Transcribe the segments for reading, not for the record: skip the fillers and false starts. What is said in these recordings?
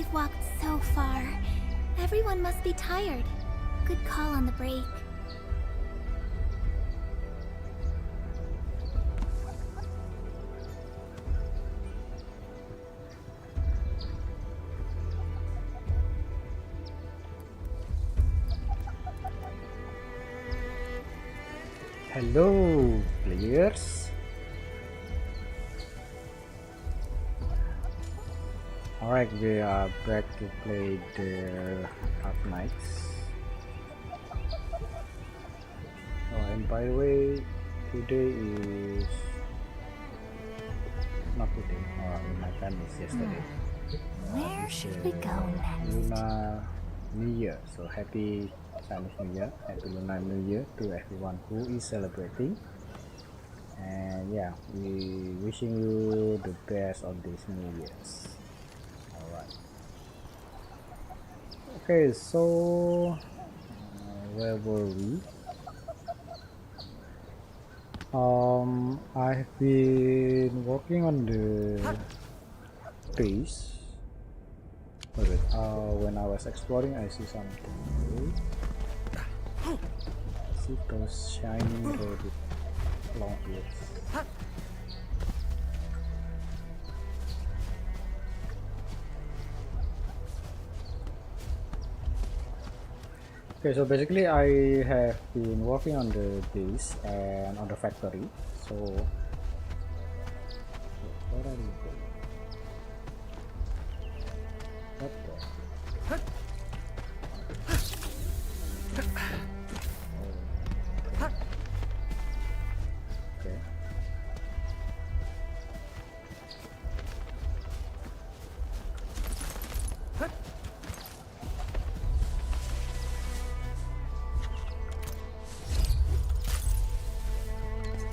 We've walked so far. Everyone must be tired. Good call on the break. Hello, players. Alright, we are back to play the ARKNIGHTS. Oh, and by the way, today is not today. In my time is yesterday. Where should we go next? Lunar New Year. So happy Chinese New Year, happy Lunar New Year to everyone who is celebrating. And yeah, we wishing you the best on this New Year's. Alright. Okay, so where were we? I've been working on the base. Wait, when I was exploring, I see something. I see those shining rabbit long ears. Okay, so basically I have been working on the base and on the factory. So where are you going? What the? Okay.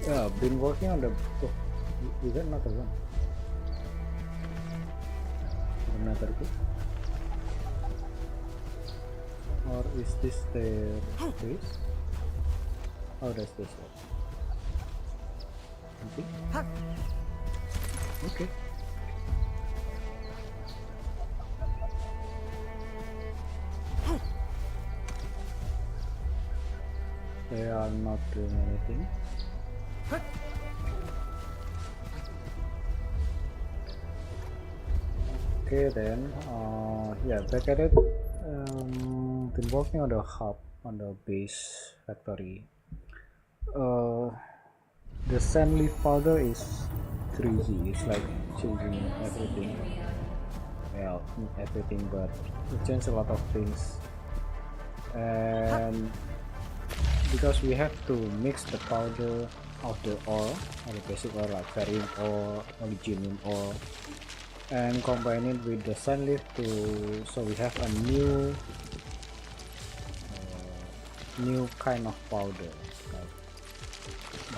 Yeah, I've been working on the. Oh, is that another one? Another good? Or is this their base? Oh, that's this one. Okay. Okay. They are not doing anything. Okay then, yeah, back at it. Been working on the hub, on the base factory. The sand leaf powder is crazy. It's like changing everything. Well, not everything, but it changes a lot of things. And because we have to mix the powder of the ore, or the basic ore like ferrium ore, originium ore, and combine it with the sand leaf so we have a new kind of powder, like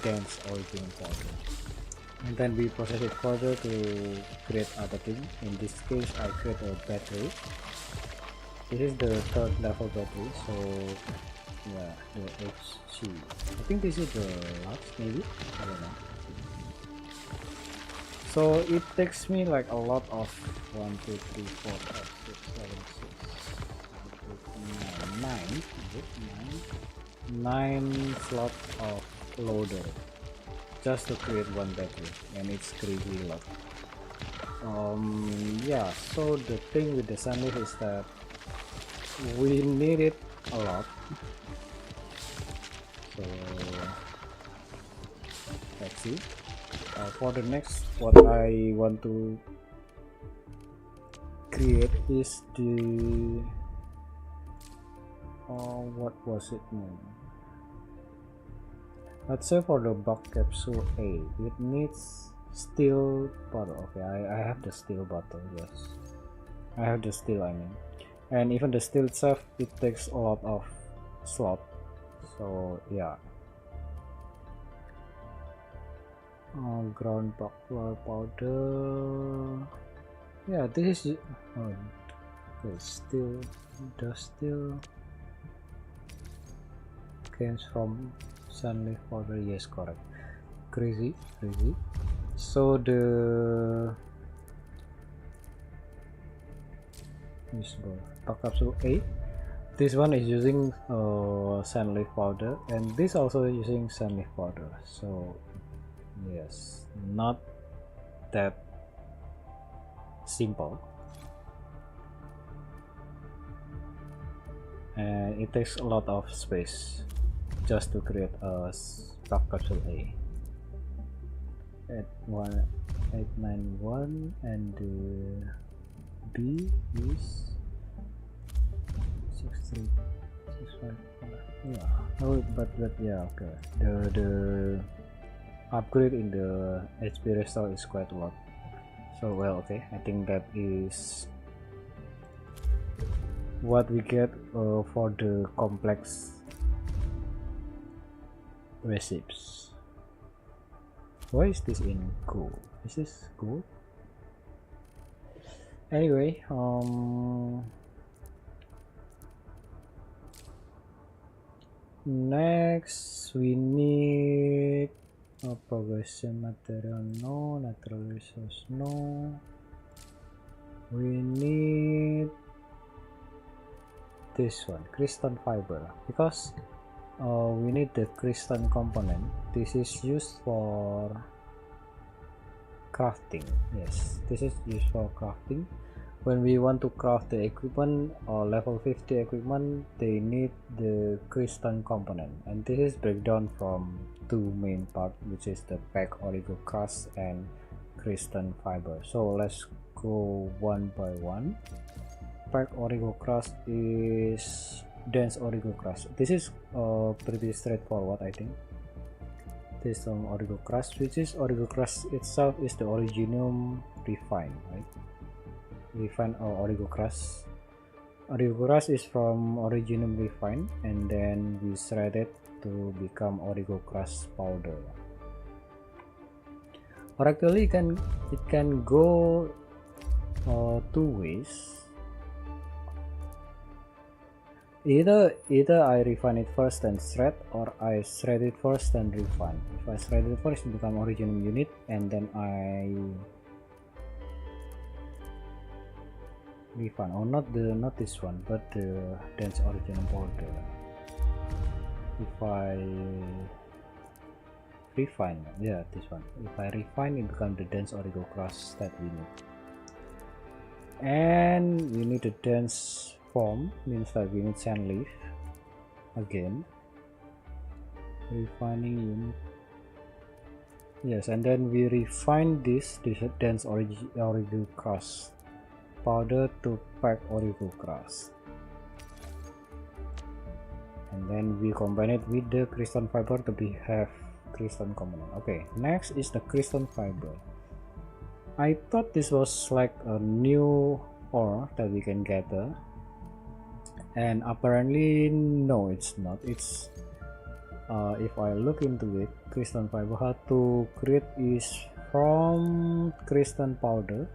dense origin powder, and then we process it further to create other thing. In this case I create a battery. This is the third level battery, so yeah, the HC. I think this is the last, maybe, I don't know. So it takes me like a lot of 1, 2, 3, 4, 5, 6, 7, 6, 9 slots of loader just to create one battery, and it's crazy a lot. Yeah, so the thing with the sunleaf is that we need it a lot. So let's see. For the next, what I want to create is the what was it named? Let's say for the bug capsule A, it needs steel bottle. Okay, I have the steel bottle. Yes, I have the steel, I mean, and even the steel itself, it takes a lot of slot. So yeah. Ground buckler powder. Yeah, this is okay. Still, the steel comes from sunleaf powder. Yes, correct. Crazy. So the usable. Pack capsule A. This one is using sand leaf powder, and this also using sand leaf powder. So yes, not that simple, and it takes a lot of space just to create a pack capsule A. 891, and the B is 63654. Yeah. Oh, but yeah, okay. The upgrade in the HP restore is quite a lot. So well, okay. I think that is what we get for the complex recipes. Why is this in gold? Is this gold? Anyway, next we need a progression material, no. Natural resource, no. We need this one, crystal fiber, because we need the crystal component. This is used for crafting. Yes, this is used for crafting. When we want to craft the equipment or level 50 equipment, they need the crystal component, and this is breakdown from two main parts, which is the pack origo crust and crystal fiber. So let's go one by one. Pack origo crust is dense origo crust. This is pretty straightforward, I think. This is some origo crust, which is origo crust itself is the originum refined, right? Refined origo crust. Origo crust is from originum refined, and then we shred it to become origo crust powder. Or actually, it can go two ways. Either I refine it first and shred, or I shred it first and refine. If I shred it first, it become originum unit, and then I refine. Oh, not this one, but the dense originum powder. If I refine, yeah, this one. If I refine, it becomes the dense origo crust that we need. And we need a dense form, means that we need sand leaf again. Refining unit. Yes, and then we refine this dense origo crust powder to pack origo crust, and then we combine it with the crystal fiber to have crystal component. Okay, next is the crystal fiber. I thought this was like a new ore that we can gather, and apparently no, it's not. It's if I look into it, crystal fiber, how to create is from crystal powder.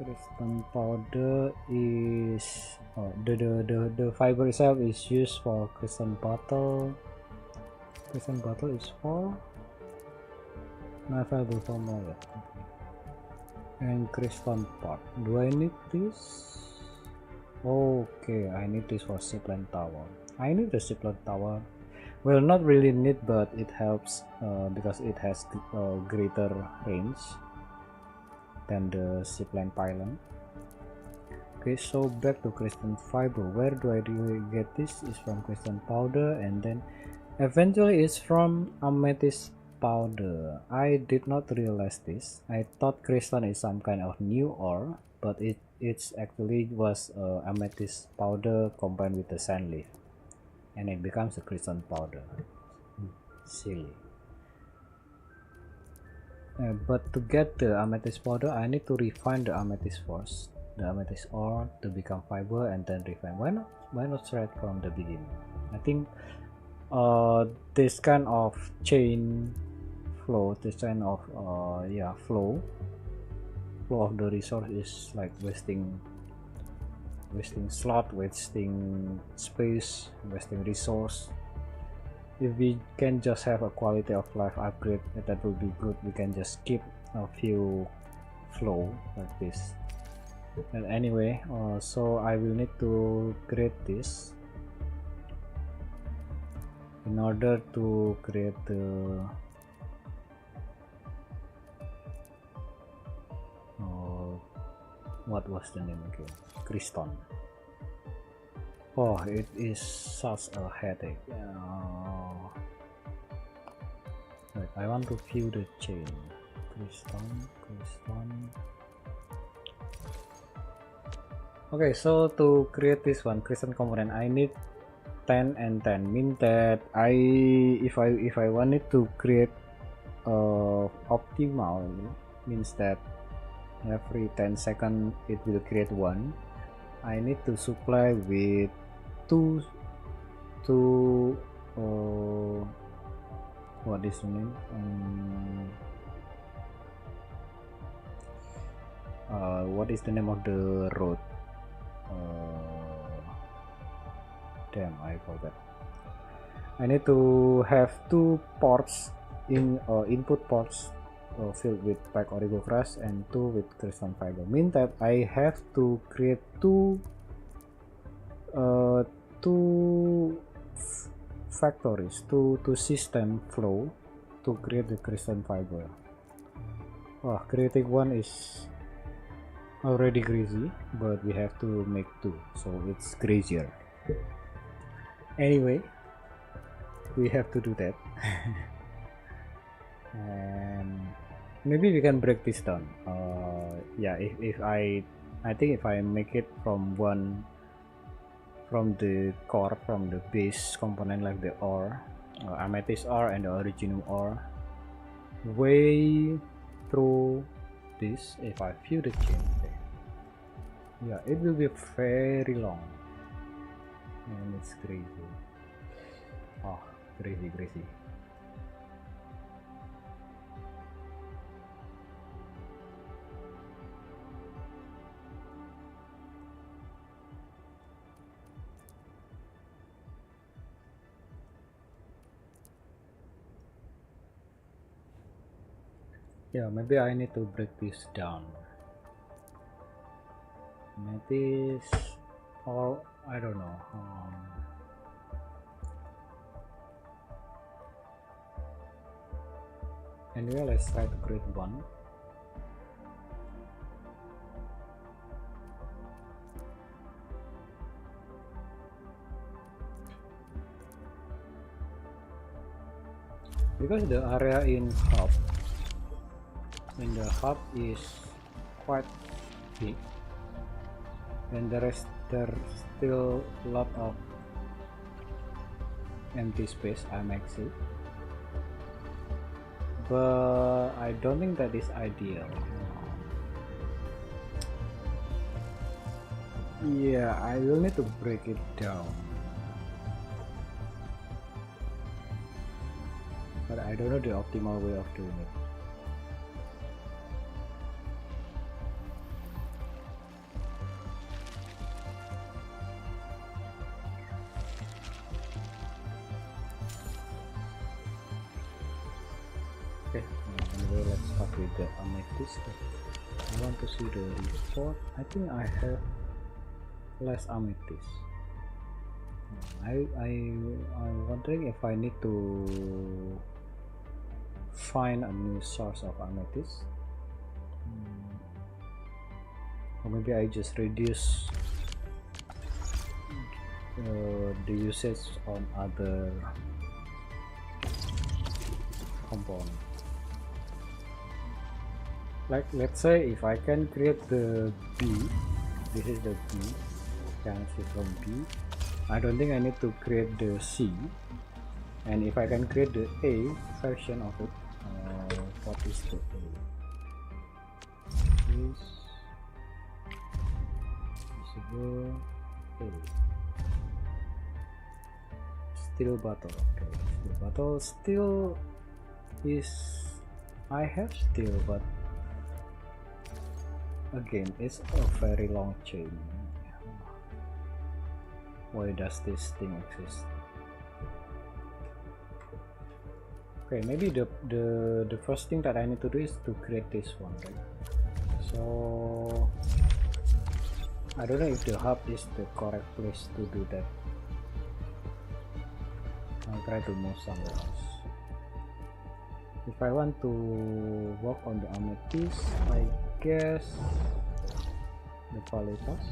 Crystal powder is the fiber itself is used for crystal bottle. Crystal bottle is for not available for more yet. And crystal pot. Do I need this? Okay, I need this for zipline tower. I need the zipline tower. Well, not really need, but it helps because it has greater range than the zipline pylon. Okay, so back to crystal fiber. Where do I get this? Is from crystal powder, and then eventually it's from amethyst powder. I did not realize this. I thought crystal is some kind of new ore, but it's actually was amethyst powder combined with the sand leaf, and it becomes a crystal powder. Silly. But to get the amethyst powder, I need to refine the amethyst first, the amethyst ore, to become fiber, and then refine. Why not shred from the beginning? I think this kind of chain flow, this kind of flow of the resource is like wasting slot, wasting space, wasting resource. If we can just have a quality of life upgrade, that will be good. We can just skip a few flow like this, And anyway, so I will need to create this in order to create the what was the name again? Crystal. Oh, it is such a headache. Wait, I want to view the chain. Crystal. Okay, so to create this one crystal component, I need 10 and 10. Mean that if I wanted to create optimal, means that every 10 seconds it will create one. I need to supply with two what is the name? What is the name of the road? Damn, I forgot. I need to have two ports in input ports filled with pack origo crush and two with crystal fiber. Mean that I have to create two factories, two system flow to create the crystal fiber. Oh, creating one is already crazy, but we have to make two, so it's crazier. Anyway, we have to do that. And maybe we can break this down. Yeah, if I think if I make it from the core, from the base component, like the ore, amethyst ore and the originum ore, way through this, if I view the chain, yeah, it will be very long and it's crazy. Oh, crazy. Yeah, maybe I need to break this down. Amethyst, or I don't know. Anyway, let's try to create one. Because the area in the hub is quite big, and there's still a lot of empty space, I might say, but I don't think that is ideal. Yeah, I will need to break it down, but I don't know the optimal way of doing it. Okay, anyway, let's start with the amethyst. I want to see the report. I think I have less amethyst. I'm wondering if I need to find a new source of amethyst, or maybe I just reduce the usage on other components. Like, let's say if I can create the B, this is the B, can see from B. I don't think I need to create the C, and if I can create the A version of it, what is the A? This visible A. Steel bottle. Okay, steel bottle still is. I have steel, but again, it's a very long chain. Why does this thing exist? Okay, maybe the first thing that I need to do is to create this one, right? So I don't know if the hub is the correct place to do that. I'll try to move somewhere else. If I want to work on the amethyst, I guess the paletas.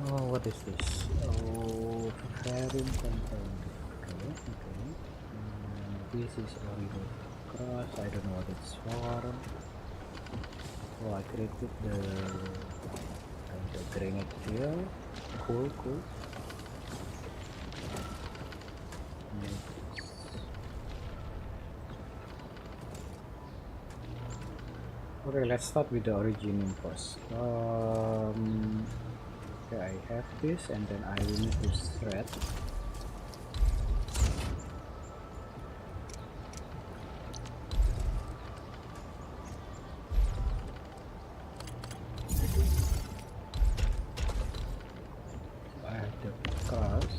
Oh, what is this? Oh, ferrum compound. Okay. This is original cross. I don't know what it's for. Oh, I created the grenade here. Cool. Okay, let's start with the origin first. Okay, I have this, and then I will need to thread. I have the cross.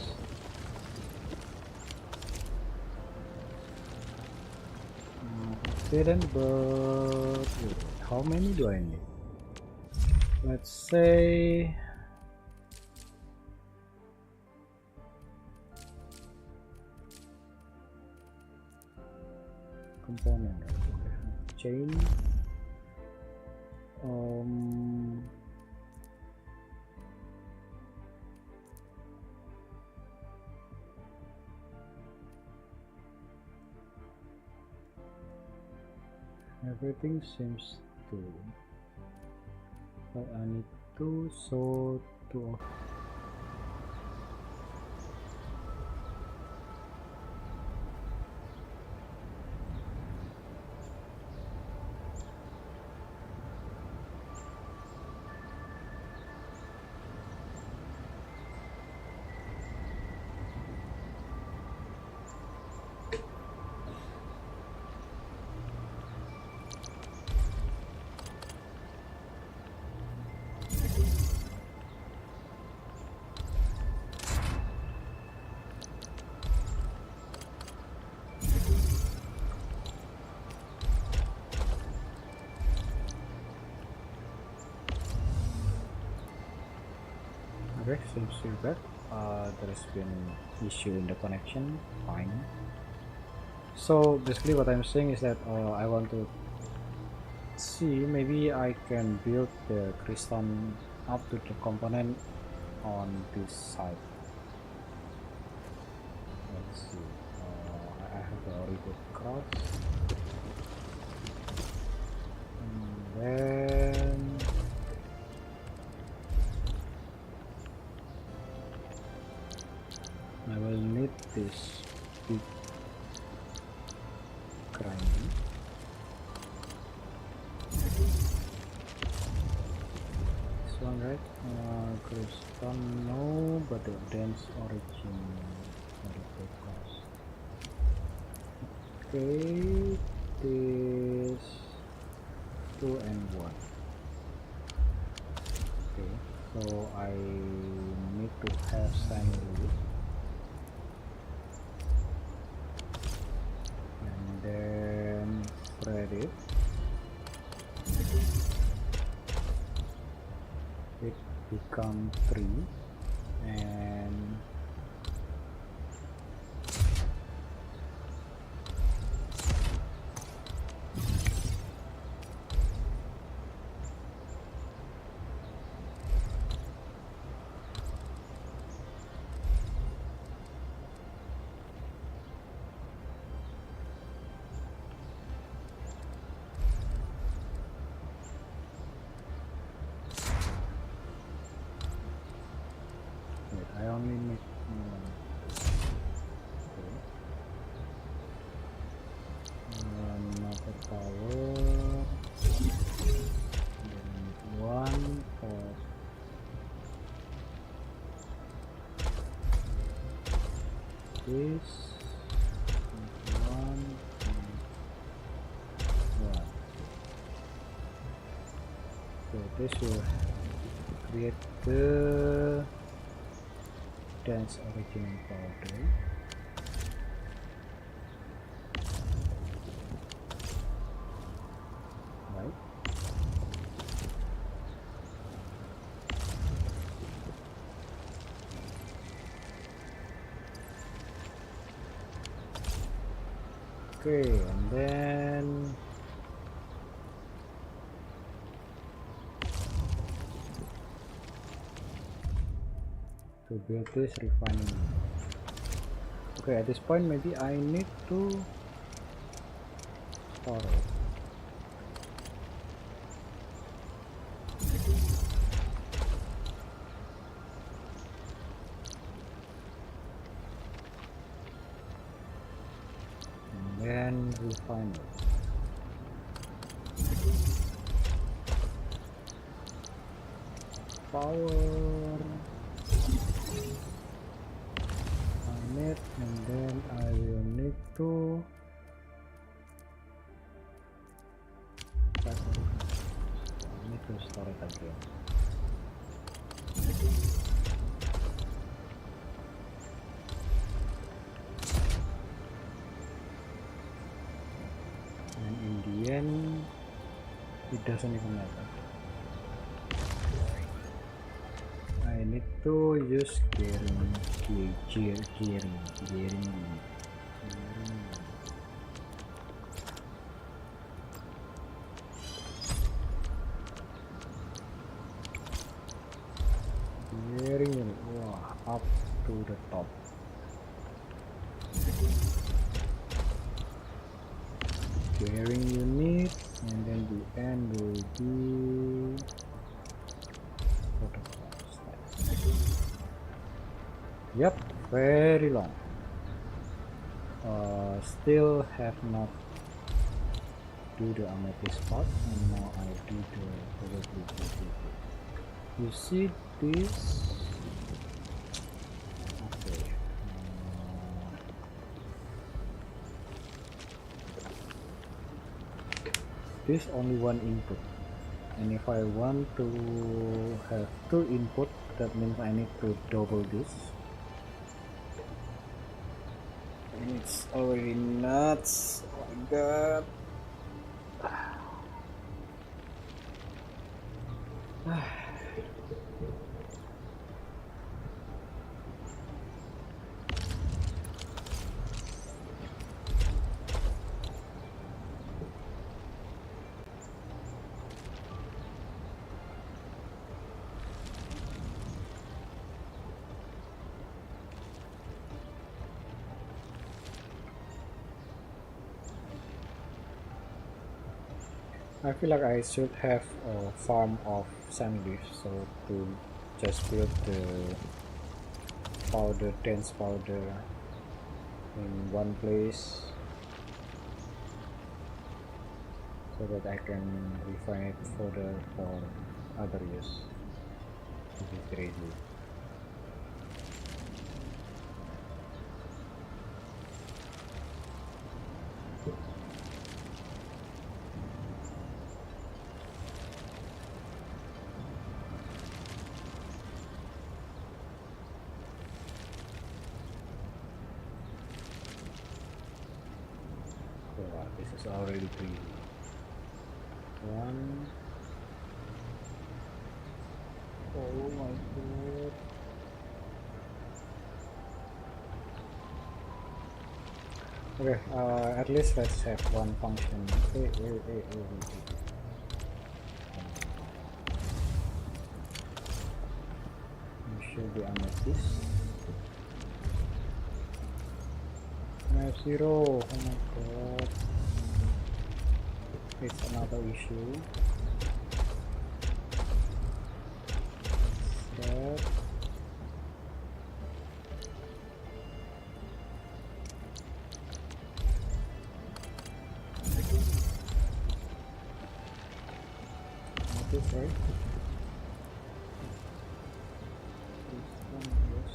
Okay then, but wait, how many do I need? Let's say component. Okay. Chain. Everything seems to, but I need to so to okay, seems to be back. There's been issue in the connection. Fine. So basically what I'm saying is that I want to see maybe I can build the crystal up to the component on this side. Let's see. I have the origin cross, and then I will need this big grinding. This one, right? Crystal, no, but the dense origin. Okay, this 2 and 1. Okay, so I need to have shiny wood. And then thread it. It becomes 3, and I only need one. Okay. Another power. Then one for this. One. So this will create the dense origin powder. Right. Okay, and then to build this refining. Okay, at this point maybe I need to store it. And then refine it. Power on it, and then I will need to store it again. And in the end, it doesn't even matter. I need to use gearing. Gearing unit, wow, up to the top. Gearing unit, and then the end will be protocols. Yep, very long. Still have not do the amethyst part, and now I do the probability. You see this? Okay. This only one input, and if I want to have two input, that means I need to double this. And it's already nuts. Oh my god. I feel like I should have a farm of sand leaves, so to just build the powder, dense powder in one place, so that I can refine it further for other use. This is crazy. This is already pretty. One. Oh my god. Okay, at least let's have one function. Wait. You should be amethyst. I have 0. Oh my god. It's another issue. That. This right? This one, yes.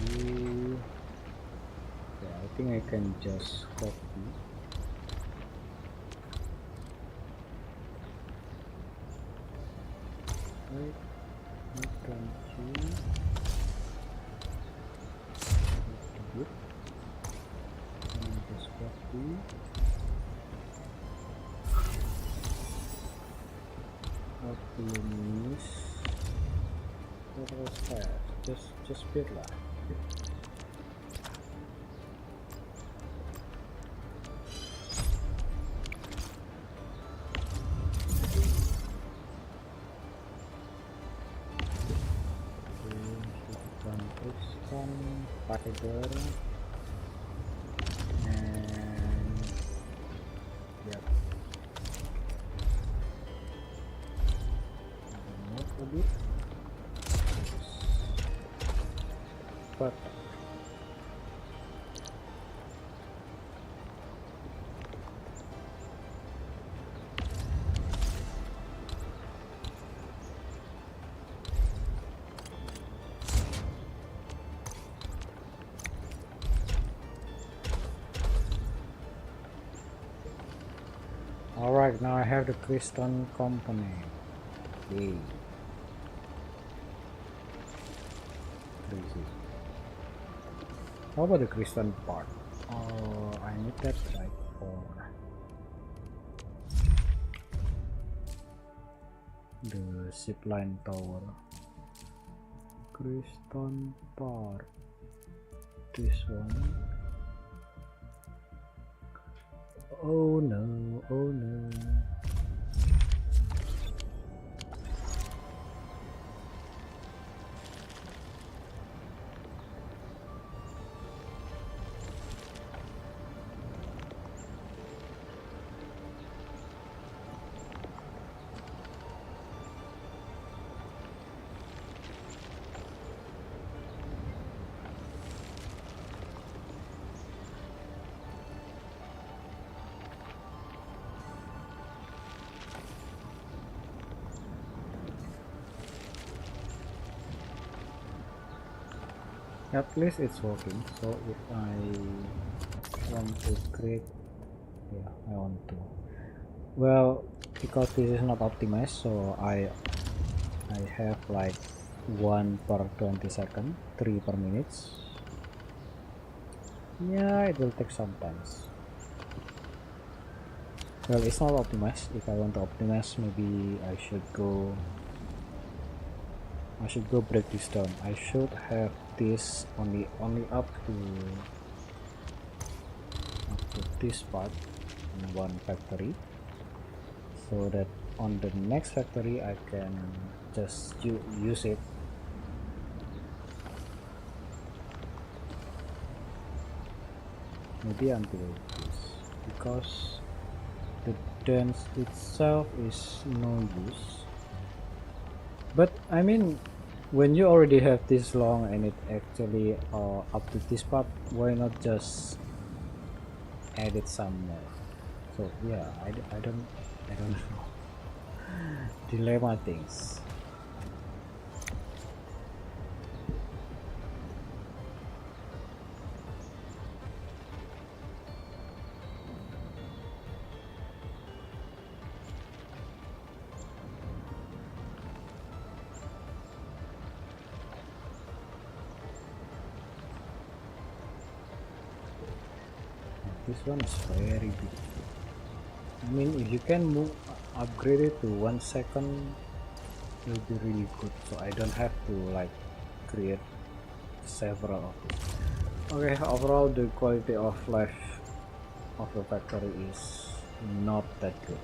Yeah, I think I can just copy. Right, I can choose. Good. And just copy. Optimus. What was that? Just bit lah. Fiber and yep, move a bit, but alright, now I have the crystal component. Yay. Crazy. How about the crystal part? Oh, I need that like for the zipline tower. Crystal part. This one. Oh no, oh no. At least it's working. So if I want to create, yeah, I want to. Well, because this is not optimized, so I have like 1 per 20 seconds, 3 per minute. Yeah, it will take some time. Well, it's not optimized. If I want to optimize, maybe I should go break this down. I should have this only up to this part in one factory, so that on the next factory I can just use it. Maybe until this, because the dance itself is no use. But I mean, when you already have this long and it actually up to this part, why not just add it some more? So yeah, I don't know. Dilemma things. This one is very big. I mean, if you can upgrade it to 1 second, it will be really good. So I don't have to like create several of it. Okay, overall the quality of life of the factory is not that good.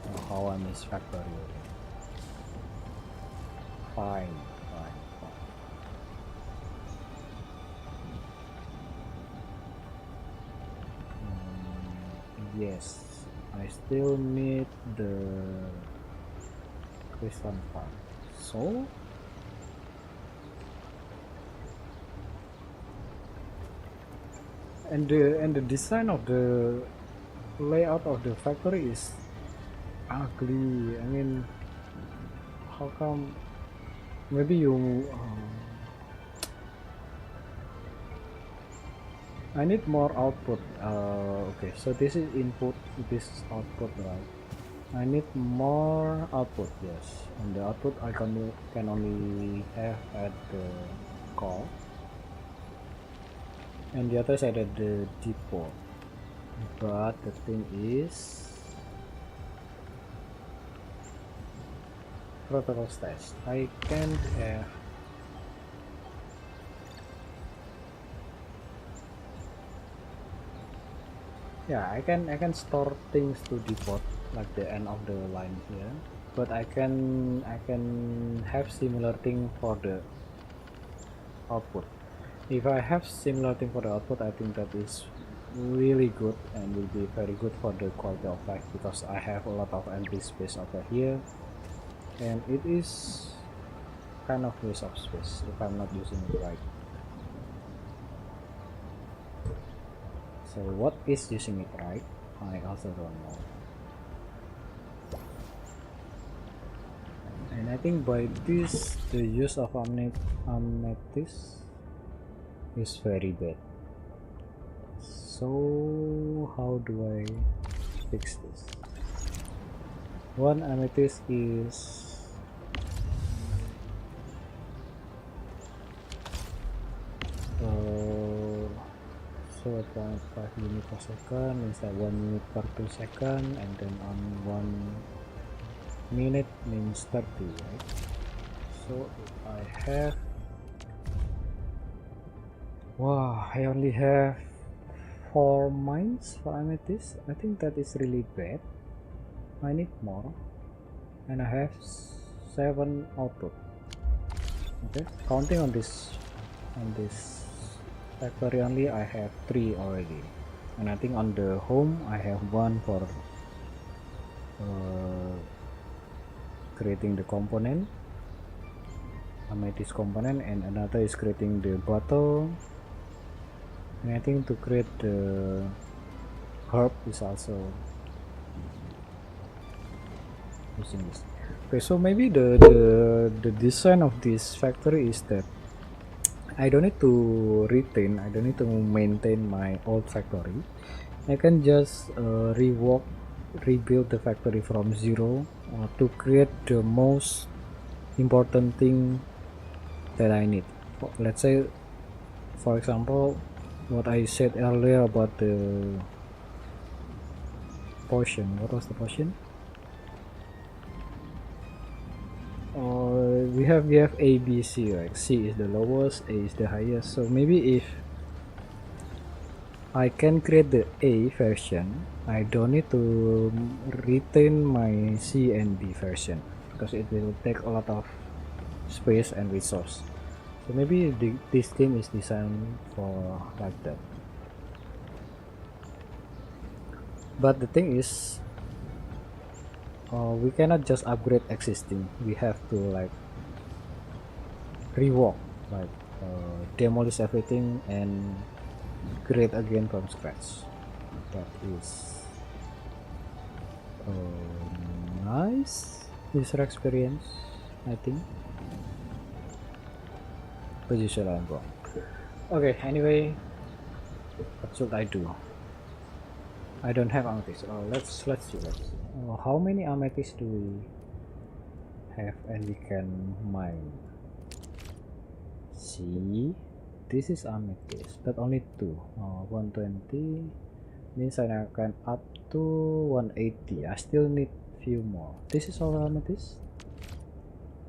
Oh, how I miss factory. Fine. Yes, I still need the crystal part. So and the design of the layout of the factory is ugly. I mean, how come? Maybe you I need more output. Okay, so this is input, this is output, right? I need more output, yes. And the output I can only have at the core. And the other side at the depot. But the thing is, protocol test. I can have. Yeah, I can store things to depot like the end of the line here, but I can have similar thing for the output. If I have similar thing for the output, I think that is really good and will be very good for the quality of life, because I have a lot of empty space over here and it is kind of waste of space if I'm not using it right. So what is using it right, I also don't know. And I think by this the use of amethyst is very bad. So how do I fix this? One amethyst is 0.5 unit per second instead 1 unit per 2 second, and then on 1 minute means 30, right? So if I have, wow, I only have 4 mines for amethyst. I think that is really bad. I need more, and I have 7 output. Okay, counting on this factory only, I have 3 already, and I think on the home I have 1 for creating the component, amethyst component, and another is creating the bottle, and I think to create the herb is also using this. Okay, so maybe the design of this factory is that I don't need to maintain my old factory. I can just rebuild the factory from zero to create the most important thing that I need. Let's say, for example, what I said earlier about the potion. What was the potion? We have A, B, C, right? C is the lowest, A is the highest. So maybe if I can create the A version, I don't need to retain my C and B version, because it will take a lot of space and resource. So maybe this game is designed for like that. But the thing is, we cannot just upgrade existing. We have to like rework, like demolish everything and create again from scratch. That is nice user experience, I think, but usually I'm wrong. Okay, anyway, what should I do? I don't have amethyst. Let's see. How many amethyst do we have and we can mine? See, this is amethyst, but only 2. 120 means I can up to 180. I still need few more. This is all amethyst?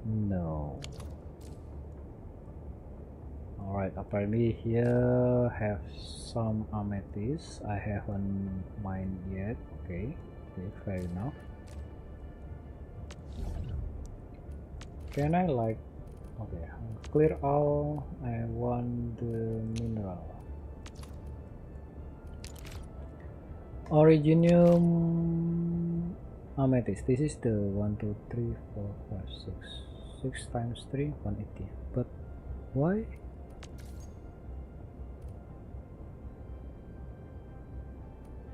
No. Alright, apparently here have some amethyst. I haven't mined yet. Okay, fair enough. Can I like, okay, clear all. I want the mineral. Originium amethyst. This is the 1 2 3 4 5 6 times 3 180. But why?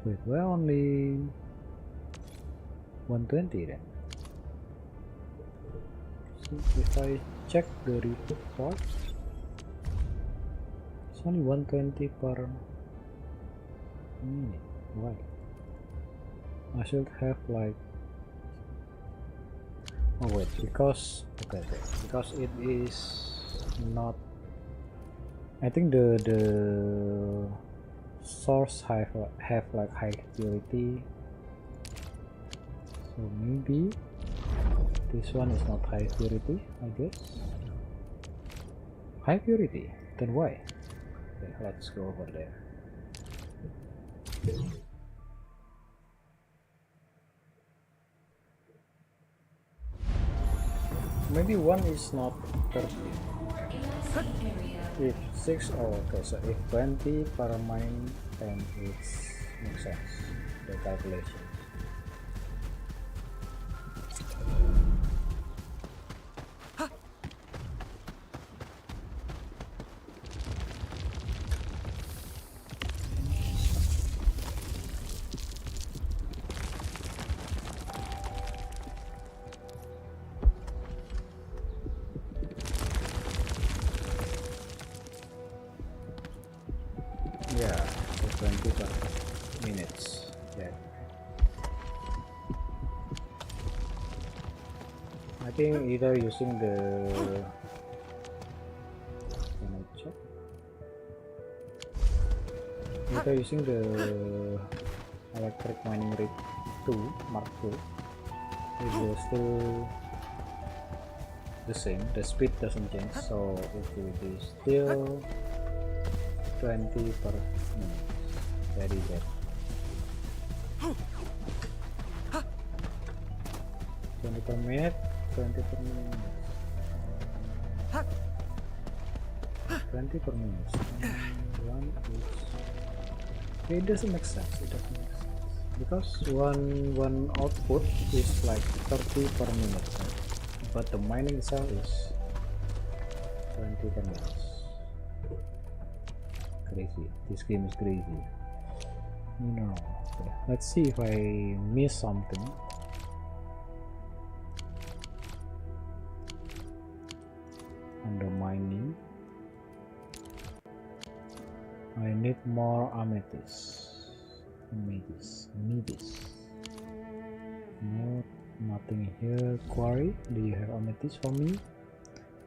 Wait, why only 120 then? So if I check the report, it's only 120 per Why? I should have like. Oh wait, because because it is not. I think the source have like high security, so maybe this one is not high security. I guess high purity. Then why? Okay, let's go over there. Maybe one is not 30. If 6, oh okay, so if 20 per mine, then it's makes sense, the calculation. Yeah, so 20 per minutes. Yeah. I think either using the. Can I check? Either using the electric mining rig 2 Mark 2. It will still the same. The speed doesn't change, so it will be still 20 per minute. Very bad. 20 per minute, 20 per minute. 20 per minute. One is. It doesn't make sense. It doesn't make sense because one output is like 30 per minute, right? But the mining itself is 20 per minute. Crazy. This game is crazy. No. Okay. Let's see if I miss something. Under mining, I need more amethyst. Amethyst. No, nothing here. Quarry. Do you have amethyst for me?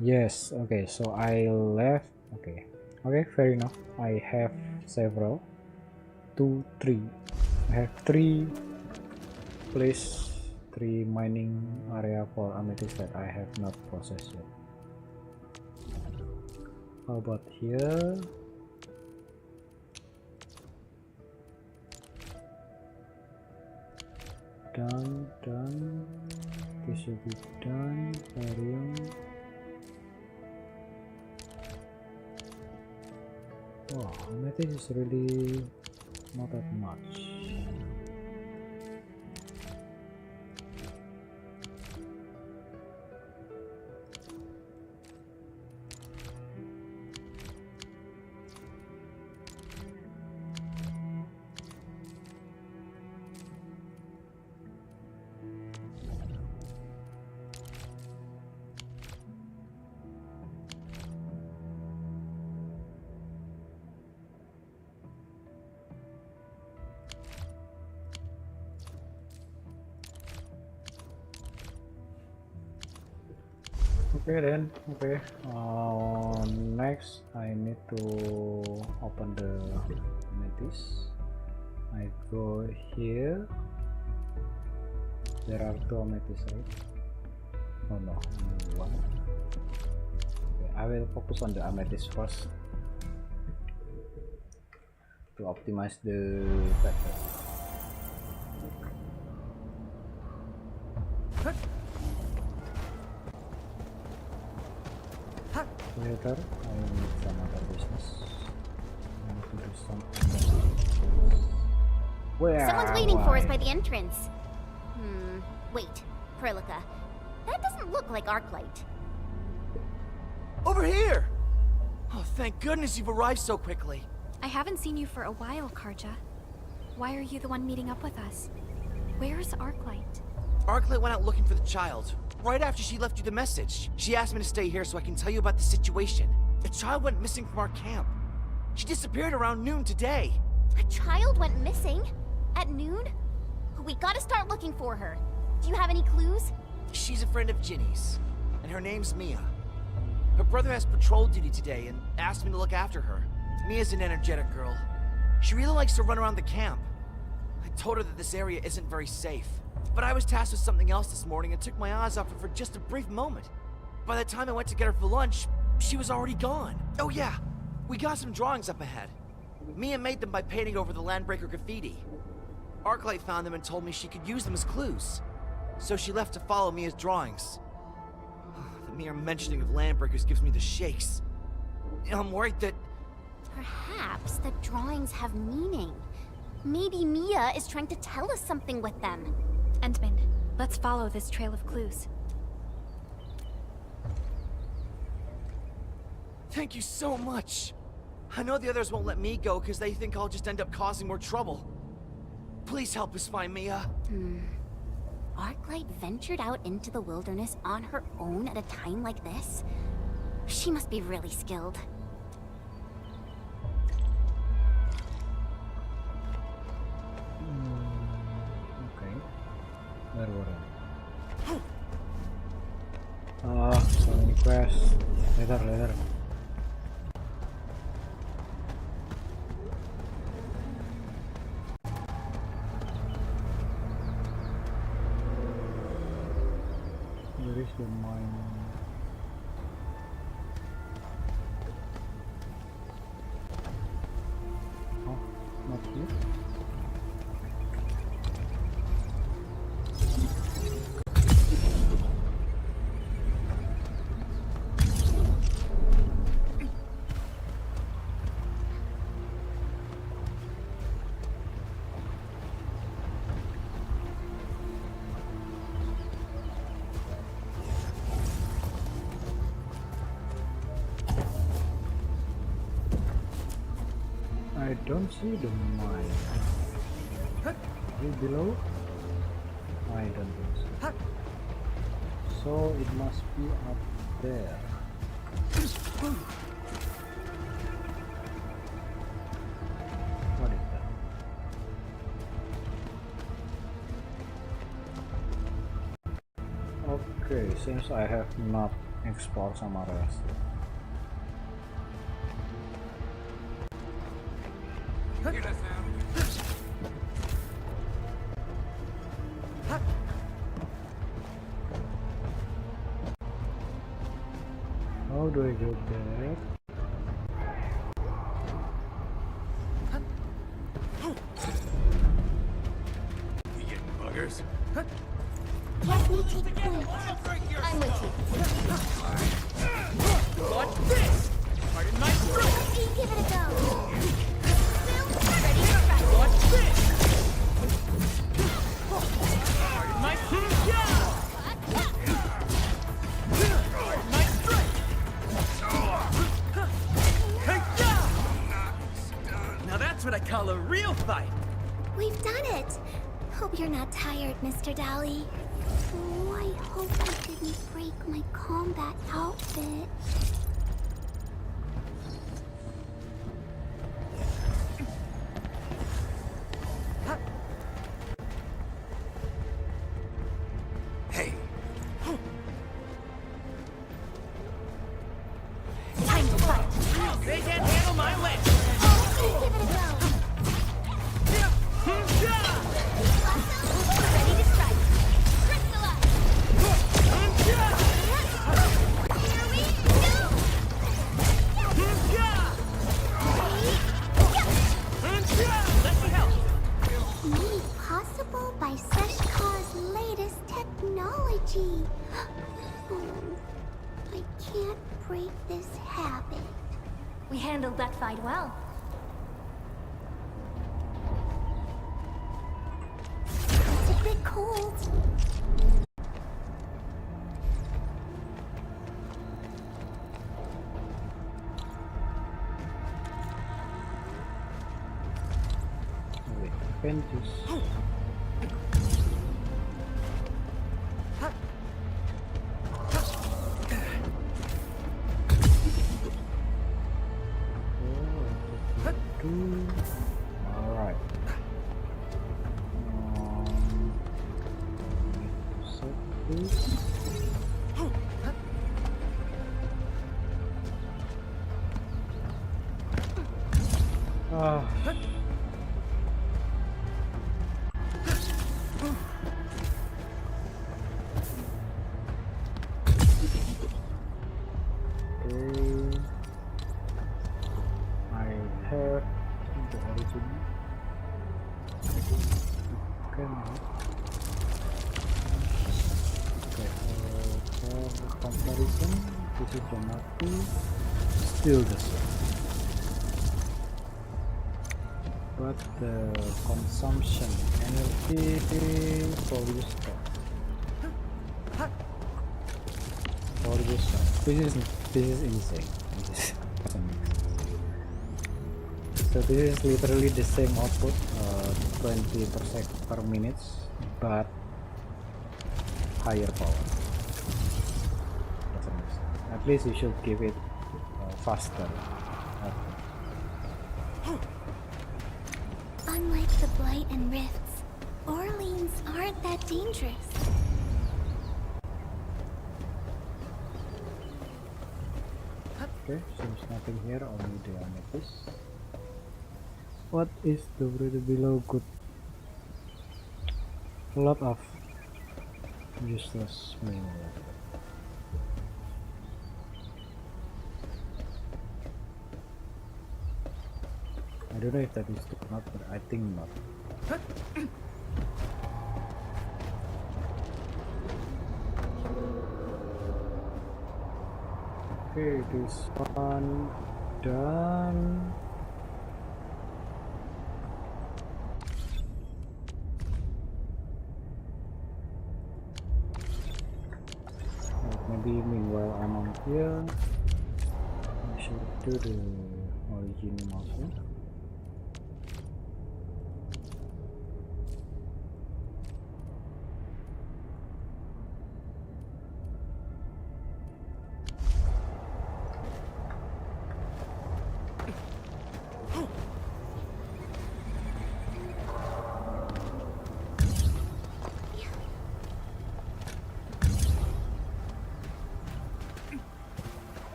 Yes. Okay. So I left. Okay. Okay, fair enough. I have several. 2, 3. I have 3 mining area for amethyst that I have not processed yet. How about here? Done. This should be done. Barium. Wow, amethyst is really not that much. Okay then, okay. Next I need to open the amethyst. I go here. There are 2 amethysts, right? Oh no, only 1. Okay, I will focus on the amethyst first to optimize the factor. Later, I need some other business. I need to do some business. Where? Someone's waiting for us by the entrance. Wait, Perlica. That doesn't look like ARKLIGHT. Over here! Oh, thank goodness you've arrived so quickly. I haven't seen you for a while, Karja. Why are you the one meeting up with us? Where's ARKLIGHT? ARKLIGHT went out looking for the child. Right after she left you the message, she asked me to stay here so I can tell you about the situation. The child went missing from our camp. She disappeared around noon today. A child went missing? At noon? We gotta start looking for her. Do you have any clues? She's a friend of Ginny's, and her name's Mia. Her brother has patrol duty today and asked me to look after her. Mia's an energetic girl. She really likes to run around the camp. I told her that this area isn't very safe. But I was tasked with something else this morning and took my eyes off her for just a brief moment. By the time I went to get her for lunch, she was already gone. Oh yeah, we got some drawings up ahead. Mia made them by painting over the Landbreaker graffiti. ARKNIGHT found them and told me she could use them as clues. So she left to follow Mia's drawings. The mere mentioning of Landbreakers gives me the shakes. I'm worried that... Perhaps the drawings have meaning. Maybe Mia is trying to tell us something with them. Endman, let's follow this trail of clues. Thank you so much. I know the others won't let me go because they think I'll just end up causing more trouble. Please help us find Mia. ARKNIGHT ventured out into the wilderness on her own at a time like this? She must be really skilled. Okay. Where were I? So many quests. Later. Where is the mine? Oh, not here. I don't see the mine. Is it below? I don't think so. So it must be up there. What is that? Okay, since I have not explored some areas. How do I get there? You getting buggers? Let me take point. I'm with you. Watch this! Pardon my stroke! Give it a go. Ready to strike. Watch this! Pardon my yeah! Pardon my strike! Now that's what I call a real fight! We've done it. Hope you're not tired, Mr. Dally. Oh, I hope I didn't break my combat outfit. Hey! Time to fight. They can't handle my legs! Give it a go. Ready to strike. Crystallize. Here we go. Let me help! Made possible by Seshka's latest technology. Oh, I can't break this habit. We handled that fight well. It's a bit cold. Wait, benches. Oh, please. Ah. Okay. I have the origin. Okay, okay, for comparison, this is the Mati, still the same. But the consumption energy for this stuff. For this stuff. This is insane. This doesn't make sense. So this is literally the same output, 20 per minute, but higher power. Doesn't make sense. At least you should give it faster. Unlike the Blight and Rifts, Orleans aren't that dangerous. Okay, seems nothing here, only the amethyst. What is the reader below? Good. A lot of useless mineral. I don't know if that is true or not, but I think not. Okay, this one done. Maybe meanwhile I'm on here, I should do the origin also.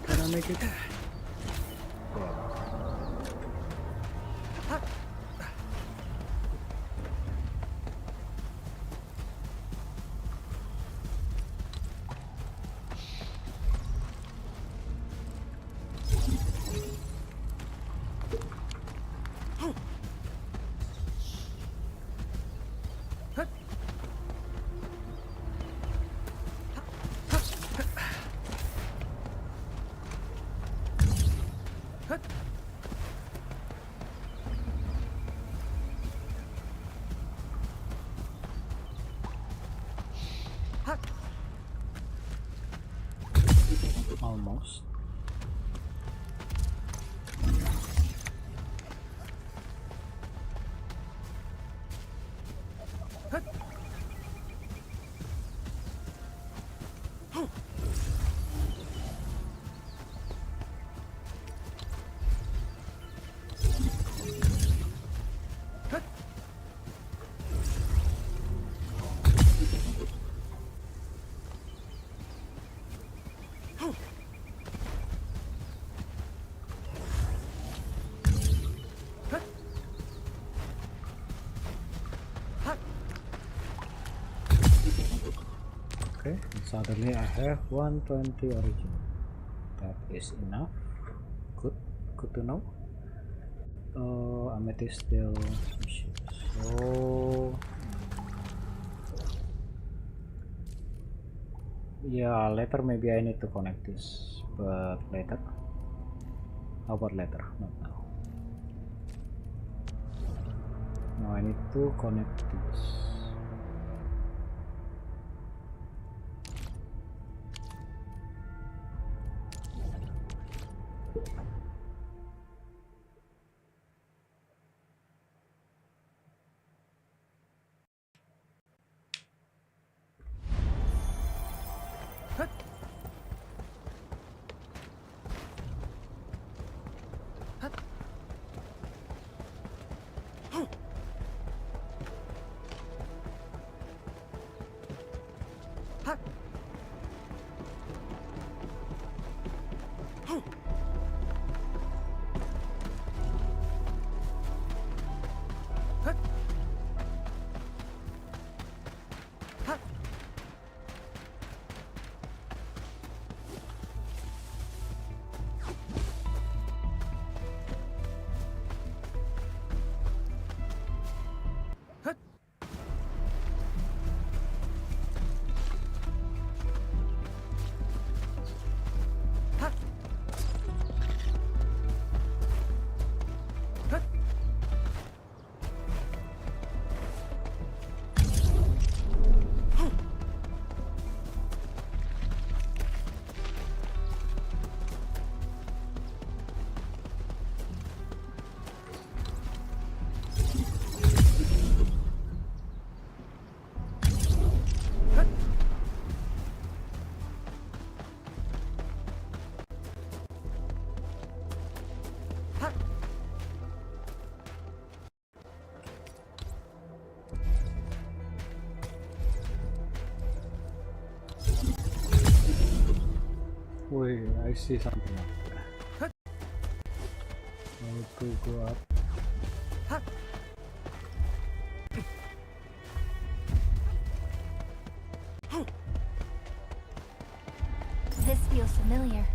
Can I make it? Yeah. Almost. Okay, and suddenly I have 120 origin. That is enough. Good to know. Amethyst still issue. So yeah, later maybe I need to connect this, but later. How about later? Not now. Now I need to connect this. Wait, I see something up there. How to go up? This feels familiar.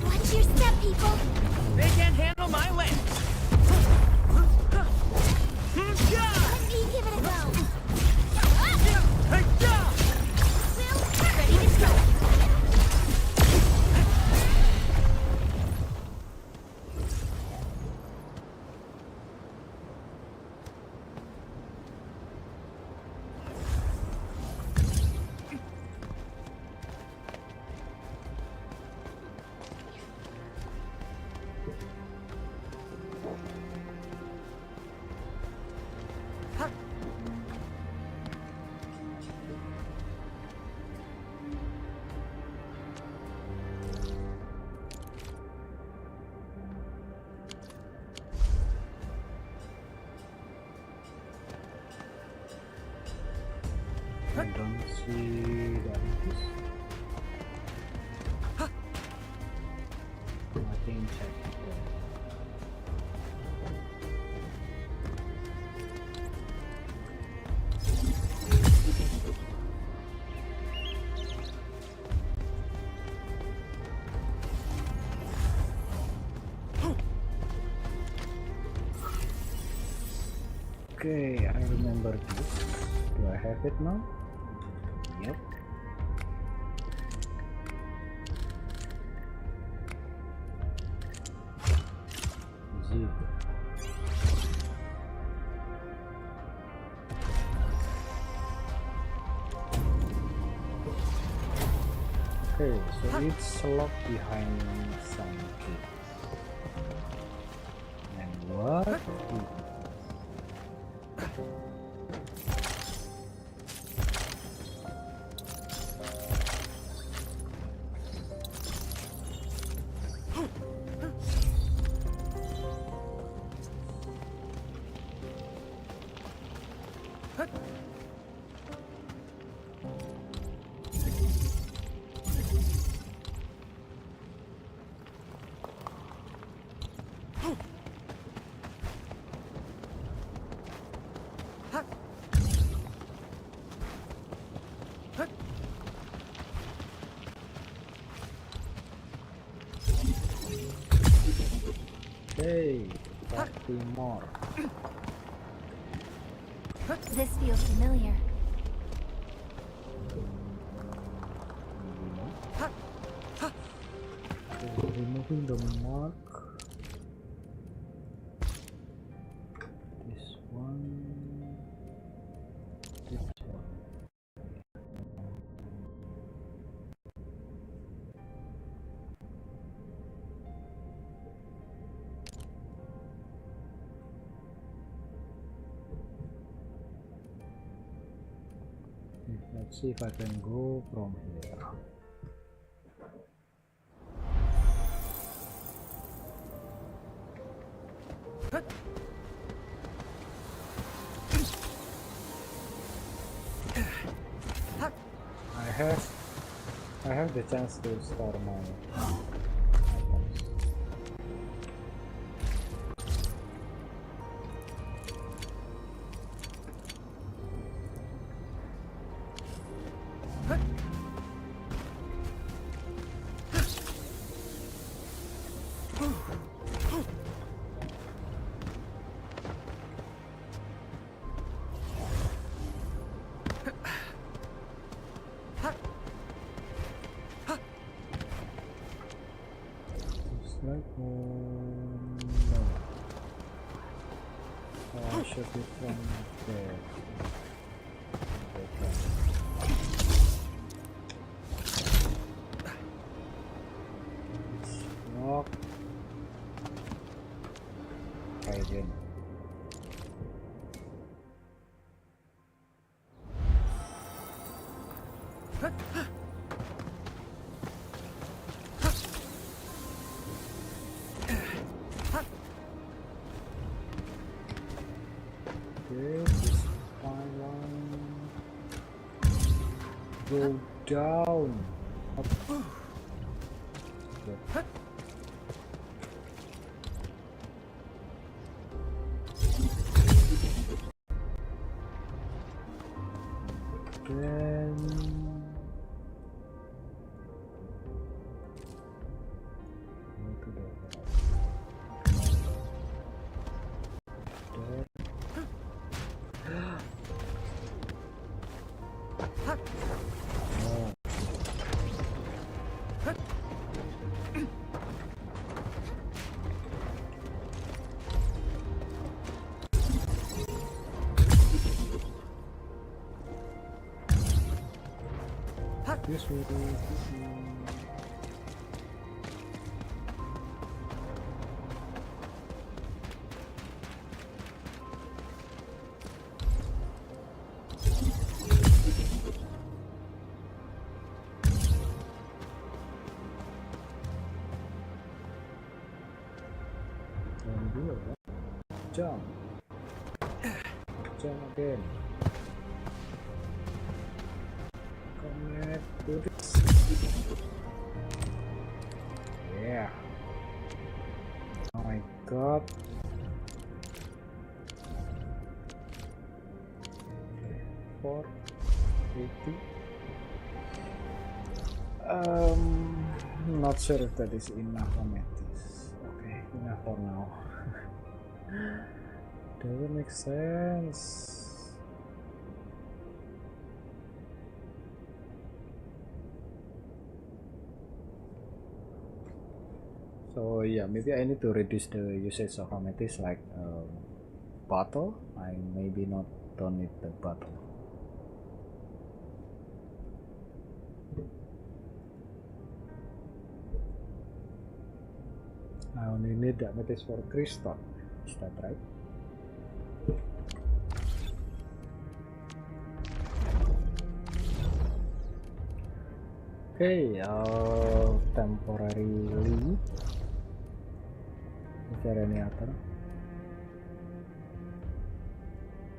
Watch your step, people! They can't handle my lens. Let me give it a go! Will, ready to go! I don't see the amethyst. Nothing check. Okay, I remember this. Do I have it now? Yep. Z. Okay, so it's locked behind some gate. And what is it? Hey, 30 more. This feels familiar. Removing the mark. This one. This one. Let's see if I can go from here. I have the chance to store my items. Like, no. I should be from there. This try again. Okay, this fine line. Go down. Up. Good. Then go to the right. Oh. This way. Don't do it. Jump. Jump again. Connect to this. Yeah. Oh my god. Okay. 480. Not sure if that is enough amethyst. Okay, enough for now. Doesn't make sense. So yeah, maybe I need to reduce the usage of amethyst, like bottle. I maybe not don't need the bottle. I only need the amethyst for crystal. Is that right? Okay, temporarily. Is there any other?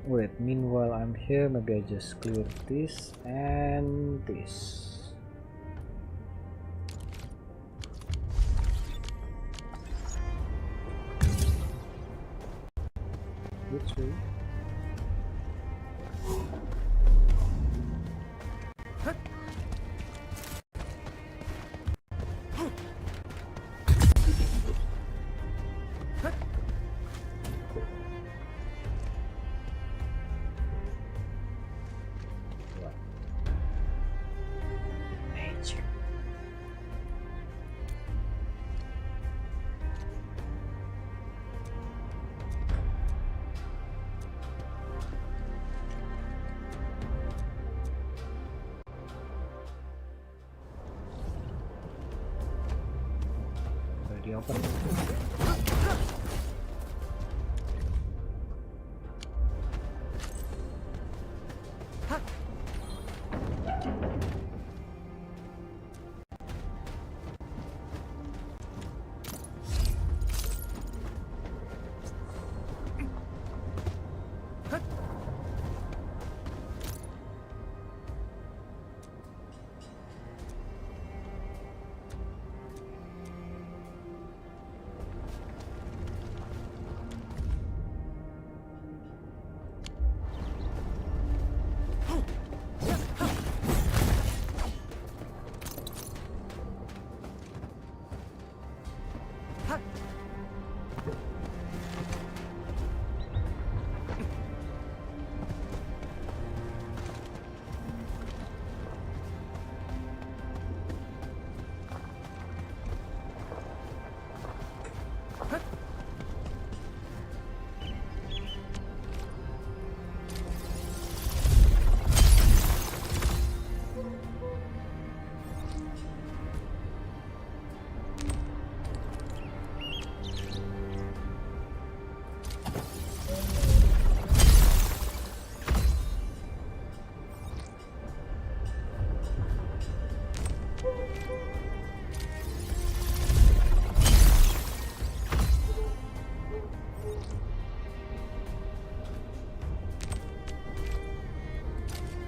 Wait, meanwhile I'm here, maybe I just clear this and this. Which way? Open.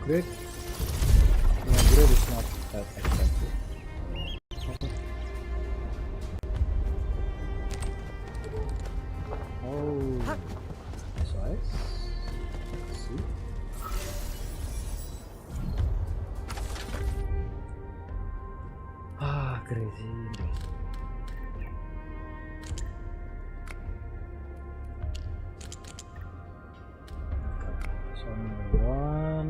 Great. Yeah, great is not that expensive. Okay. Oh, nice eyes. Let's see. Ah, crazy. So one.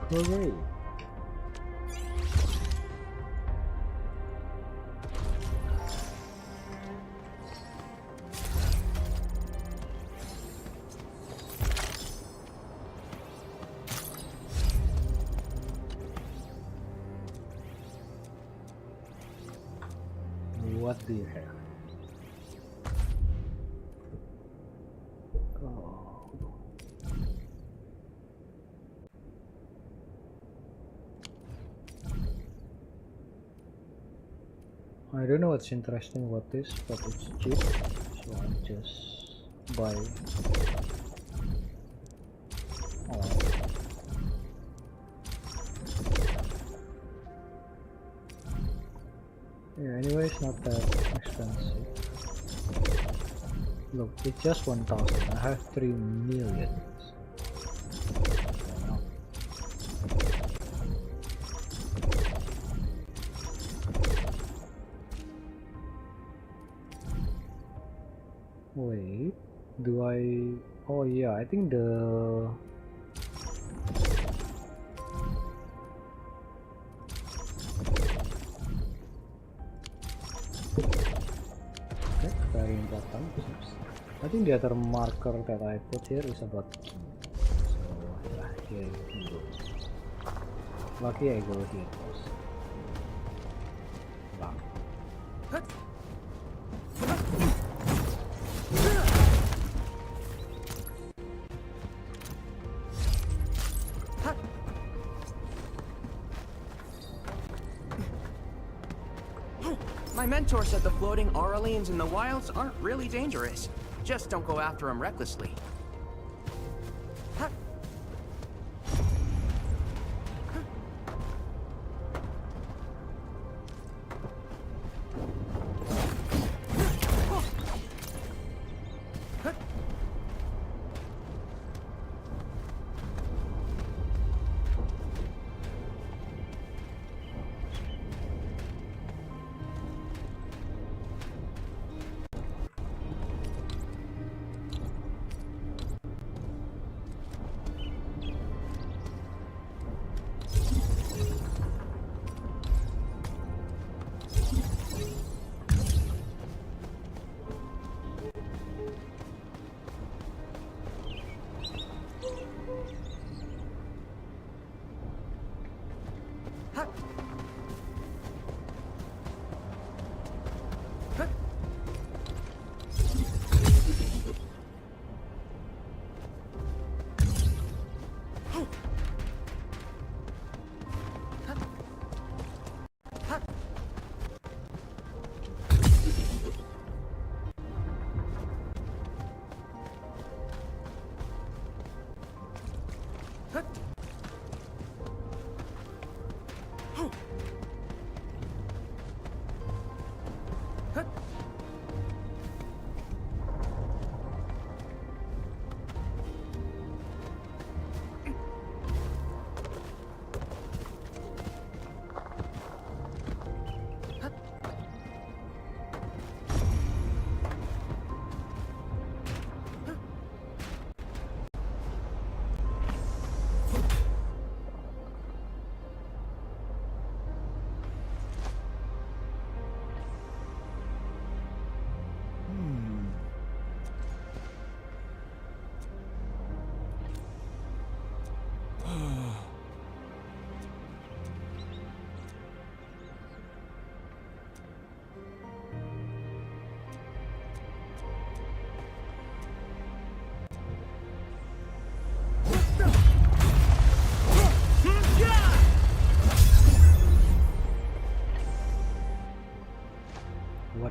Hooray! What do you have? Oh. I don't know what's interesting about this, but it's cheap, so I just buy. Oh. Yeah, anyway, it's not that expensive. Look, it's just 1,000. I have 3 million. Wait, do I? Oh yeah, I think the okay, very important. I think the other marker that I put here is about key. So yeah, here you go. Lucky I go here first. Wow. My mentor said the floating aurelians in the wilds aren't really dangerous. Just don't go after them recklessly.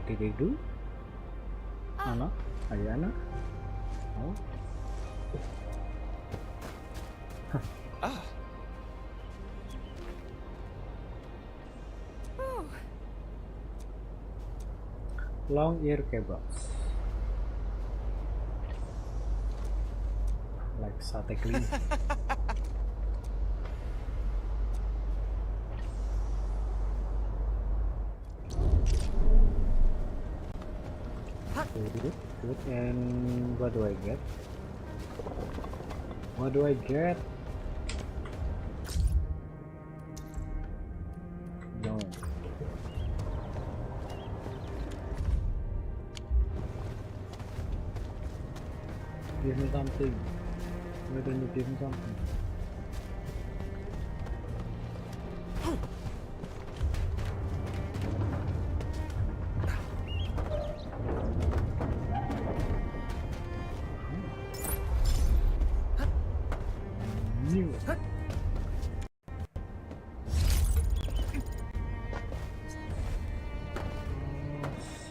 did they do? Anna? Ayana? Oh? Ah. Long ear kebabs. Like sate clean. Good. And what do I get? What do I get? No. Give me something. Why don't you give me something? New.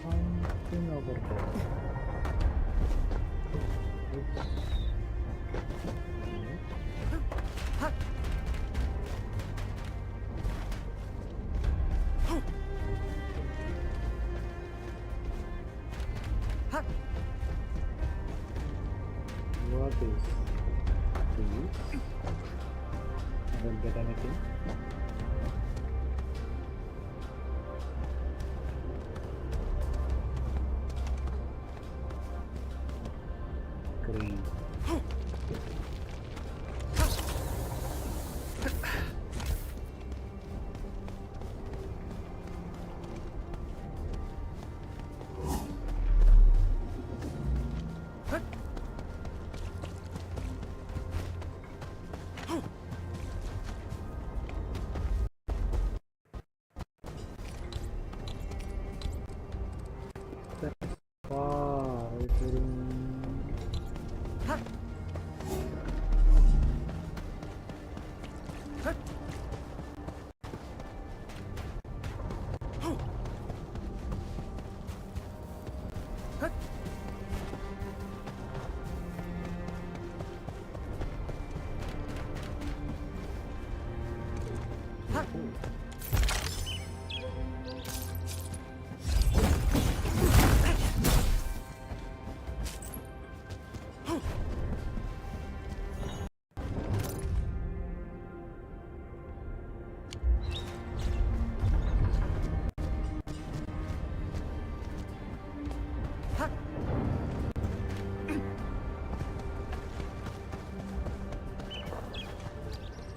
Something over there. What is this? I don't get anything. Green. Wow, it's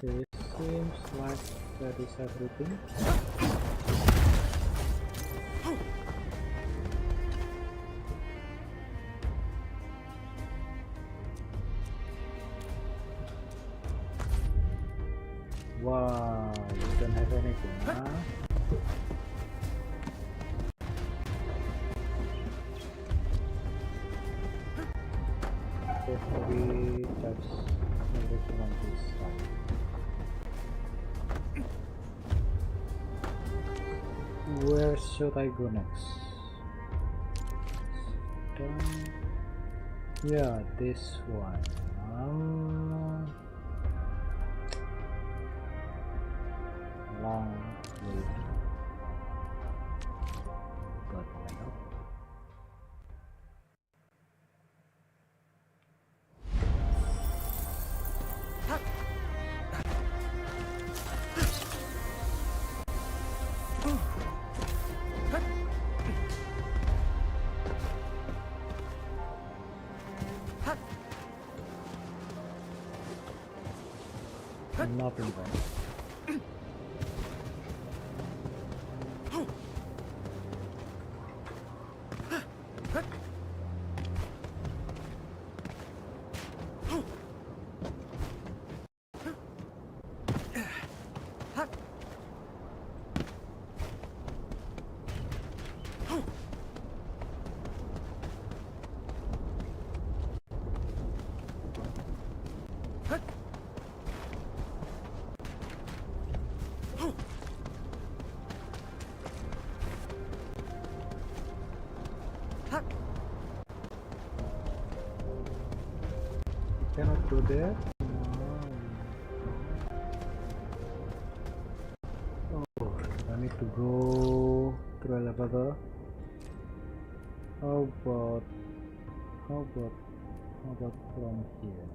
it seems like that is everything. Wow, you don't have anything, huh? Okay, maybe that's everything on this side. Where should I go next? Down. Yeah, this one. Long way. But well. Nothing there. Cannot go there. No. Oh, I need to go through elevator. How about from here?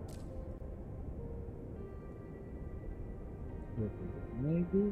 Maybe.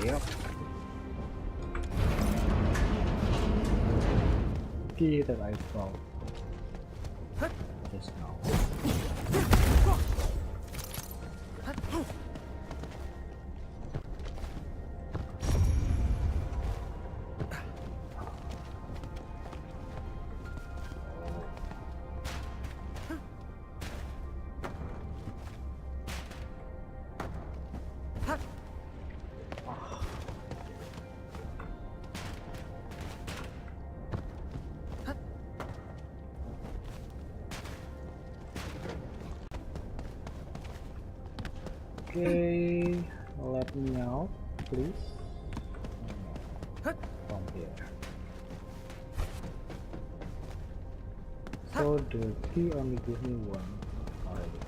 Yep. Key that I found just now. Okay, let me out, please. From here. So the key only gives me one already.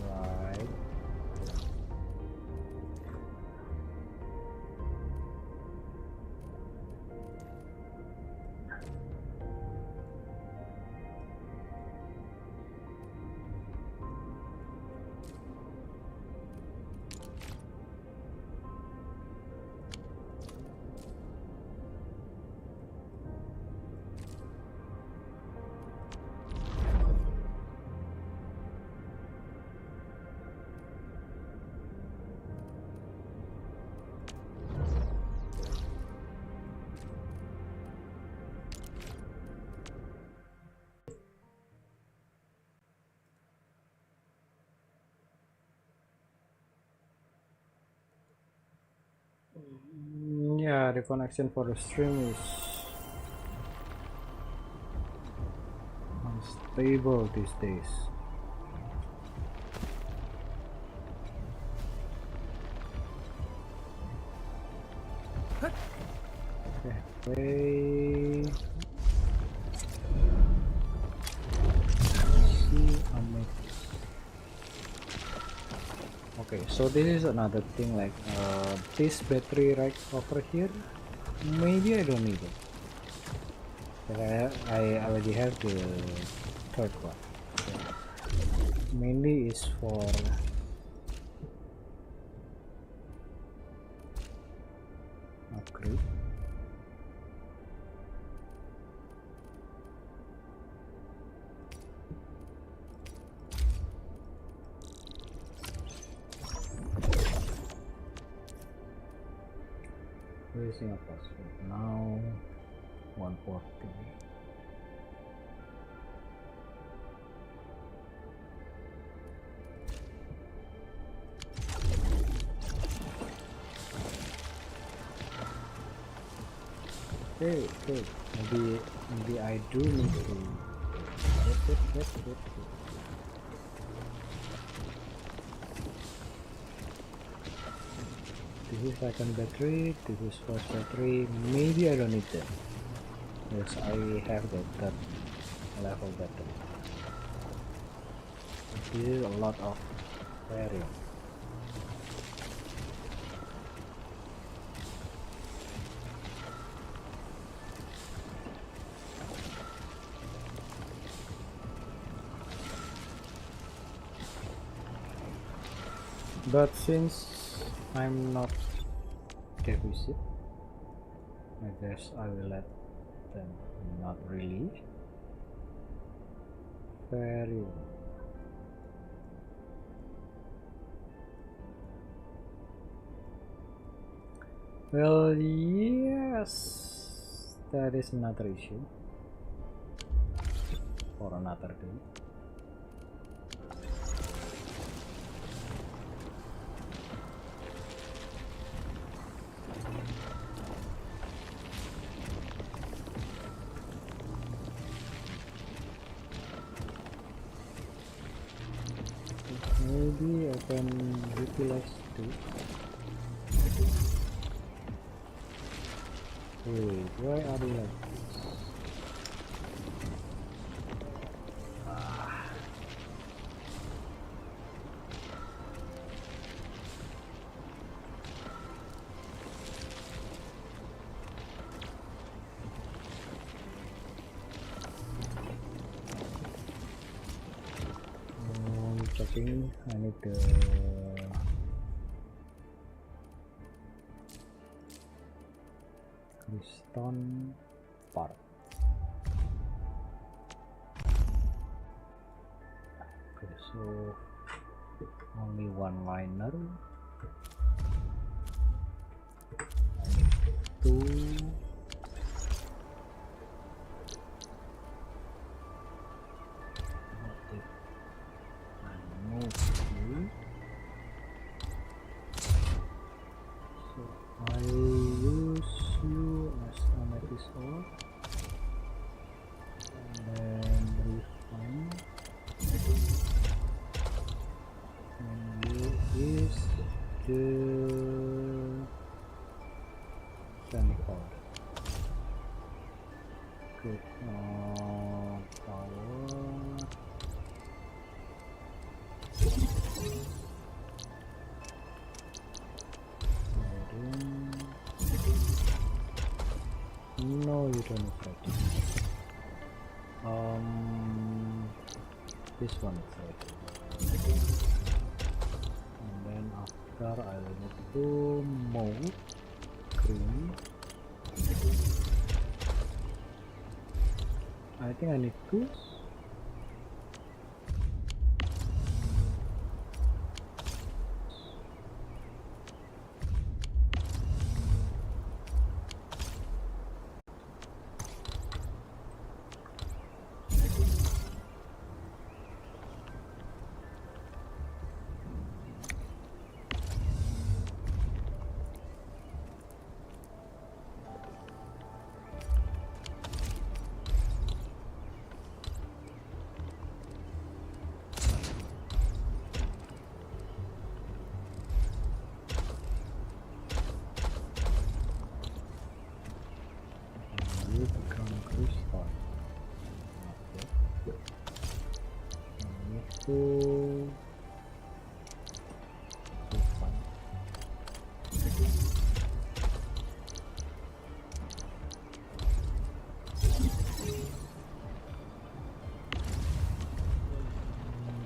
Right. Yeah, the connection for the stream is unstable these days. Okay, wait. Okay, so this is another thing, like this battery right over here, maybe I don't need it, but I already have the third one. So mainly is for upgrade. Raising a password now 140. Okay, maybe I do need to This is second battery, this is first battery. Maybe I don't need that. Yes, I have that level battery. This is a lot of variant. But since I'm not deficit, I guess I will let them not really. Very Well, yes, that is another issue for another day. Maybe I can utilize this. Wait, why are you like this? Checking, I need the Kristen part. Okay, so only one liner. I need two. I use you as amethyst ore and then refine, and you is the sandy powder. Good. Power. No, you don't need that. This one is right. And then after I will need to move green. I think I need two. You become crystal. Okay. I need to refine.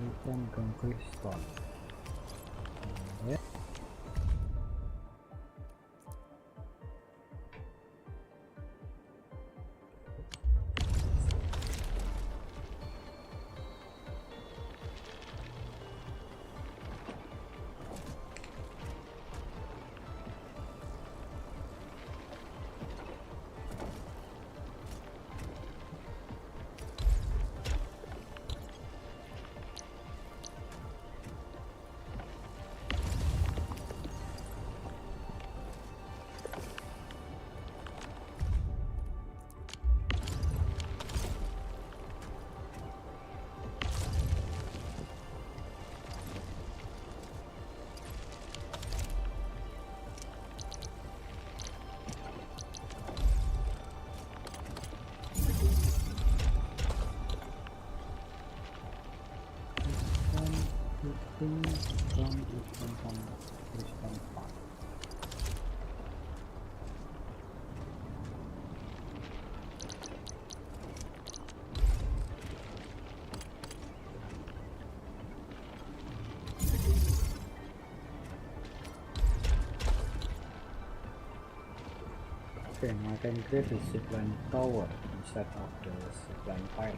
You can become crystal. Yeah. Okay, now I can create a zipline tower instead of the zipline pilot.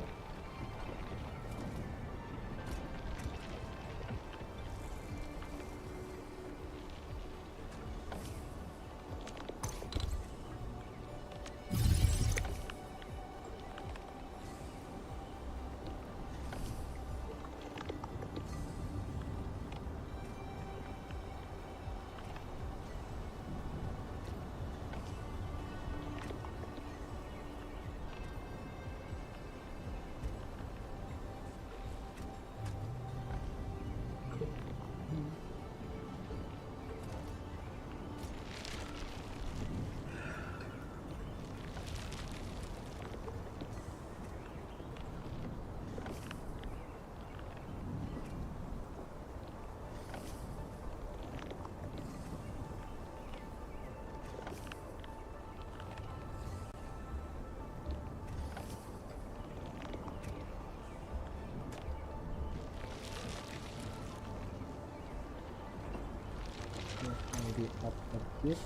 speed up a bit.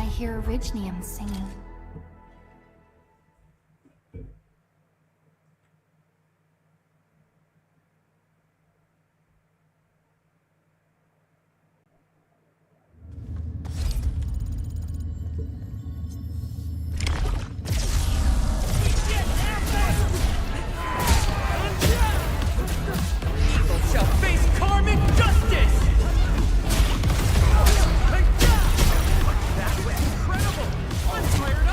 I hear Orignium singing. Shall face karmic justice! That was incredible! I'm fired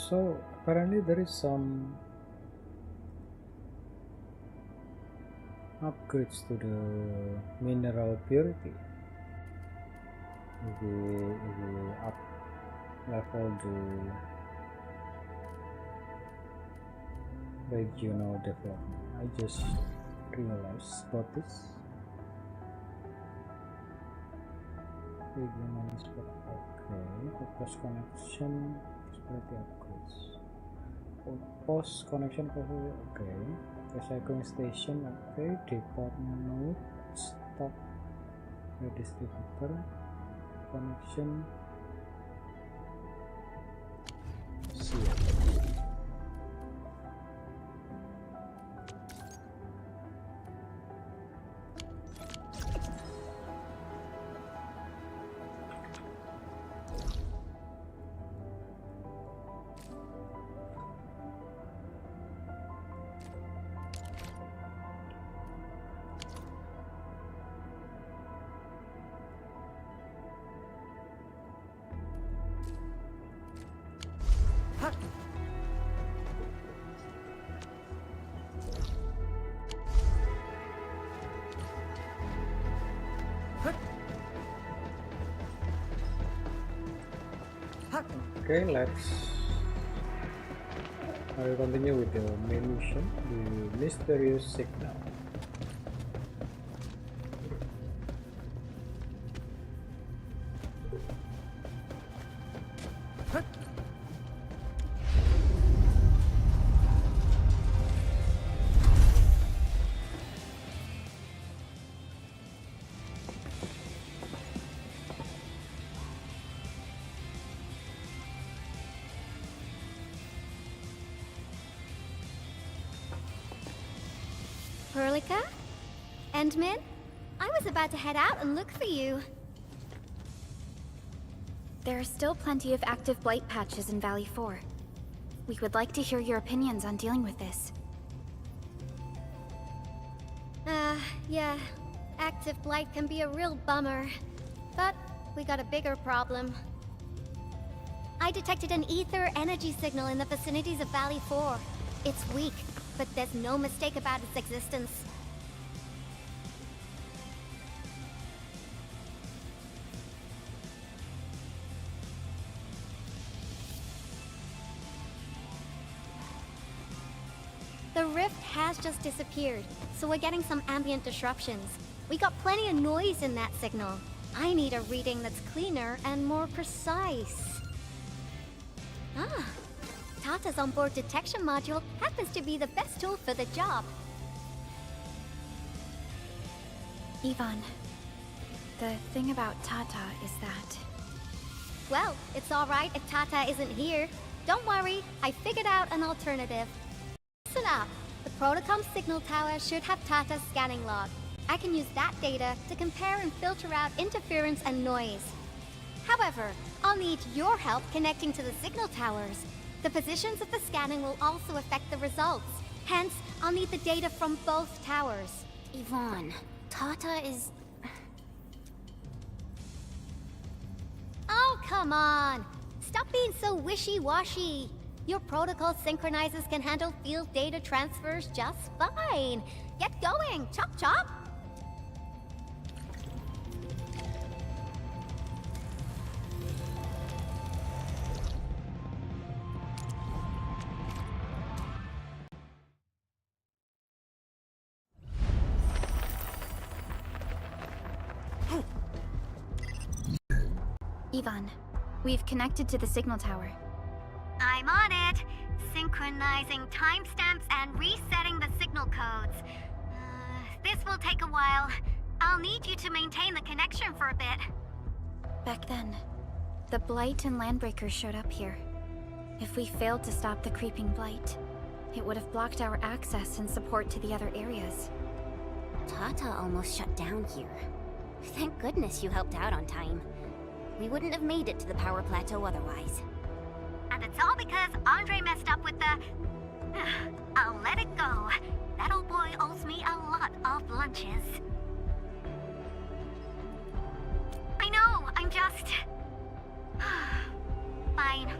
So apparently there is some upgrades to the mineral purity. If we up level the regional development. I just realized about this. Regional spot. Okay, post connection seperti upgrades. Post connection okay. Recycling station, okay. Department node, stock redistributor, connection. See. Okay, I will continue with the main mission, the mysterious signal. Perlica? Endman? I was about to head out and look for you. There are still plenty of active blight patches in Valley 4. We would like to hear your opinions on dealing with this. Yeah. Active blight can be a real bummer. But we got a bigger problem. I detected an ether energy signal in the vicinities of Valley 4. It's weak, but there's no mistake about its existence. The rift has just disappeared, so we're getting some ambient disruptions. We got plenty of noise in that signal. I need a reading that's cleaner and more precise. Ah, Tata's onboard detection module happens to be the best tool for the job. Ivan, the thing about Tata is that... Well, it's alright if Tata isn't here. Don't worry, I figured out an alternative. Listen up. The Protocom signal tower should have Tata's scanning log. I can use that data to compare and filter out interference and noise. However, I'll need your help connecting to the signal towers. The positions of the scanning will also affect the results. Hence, I'll need the data from both towers. Yvonne, Tata is... Oh, come on! Stop being so wishy-washy. Your protocol synchronizers can handle field data transfers just fine. Get going, chop chop! Ivan, we've connected to the signal tower. I'm on it. Synchronizing timestamps and resetting the signal codes. This will take a while. I'll need you to maintain the connection for a bit. Back then, the Blight and Landbreakers showed up here. If we failed to stop the creeping Blight, it would have blocked our access and support to the other areas. Tata almost shut down here. Thank goodness you helped out on time. We wouldn't have made it to the power plateau otherwise. And it's all because Andre messed up with the... I'll let it go. That old boy owes me a lot of lunches. I know, I'm just... Fine,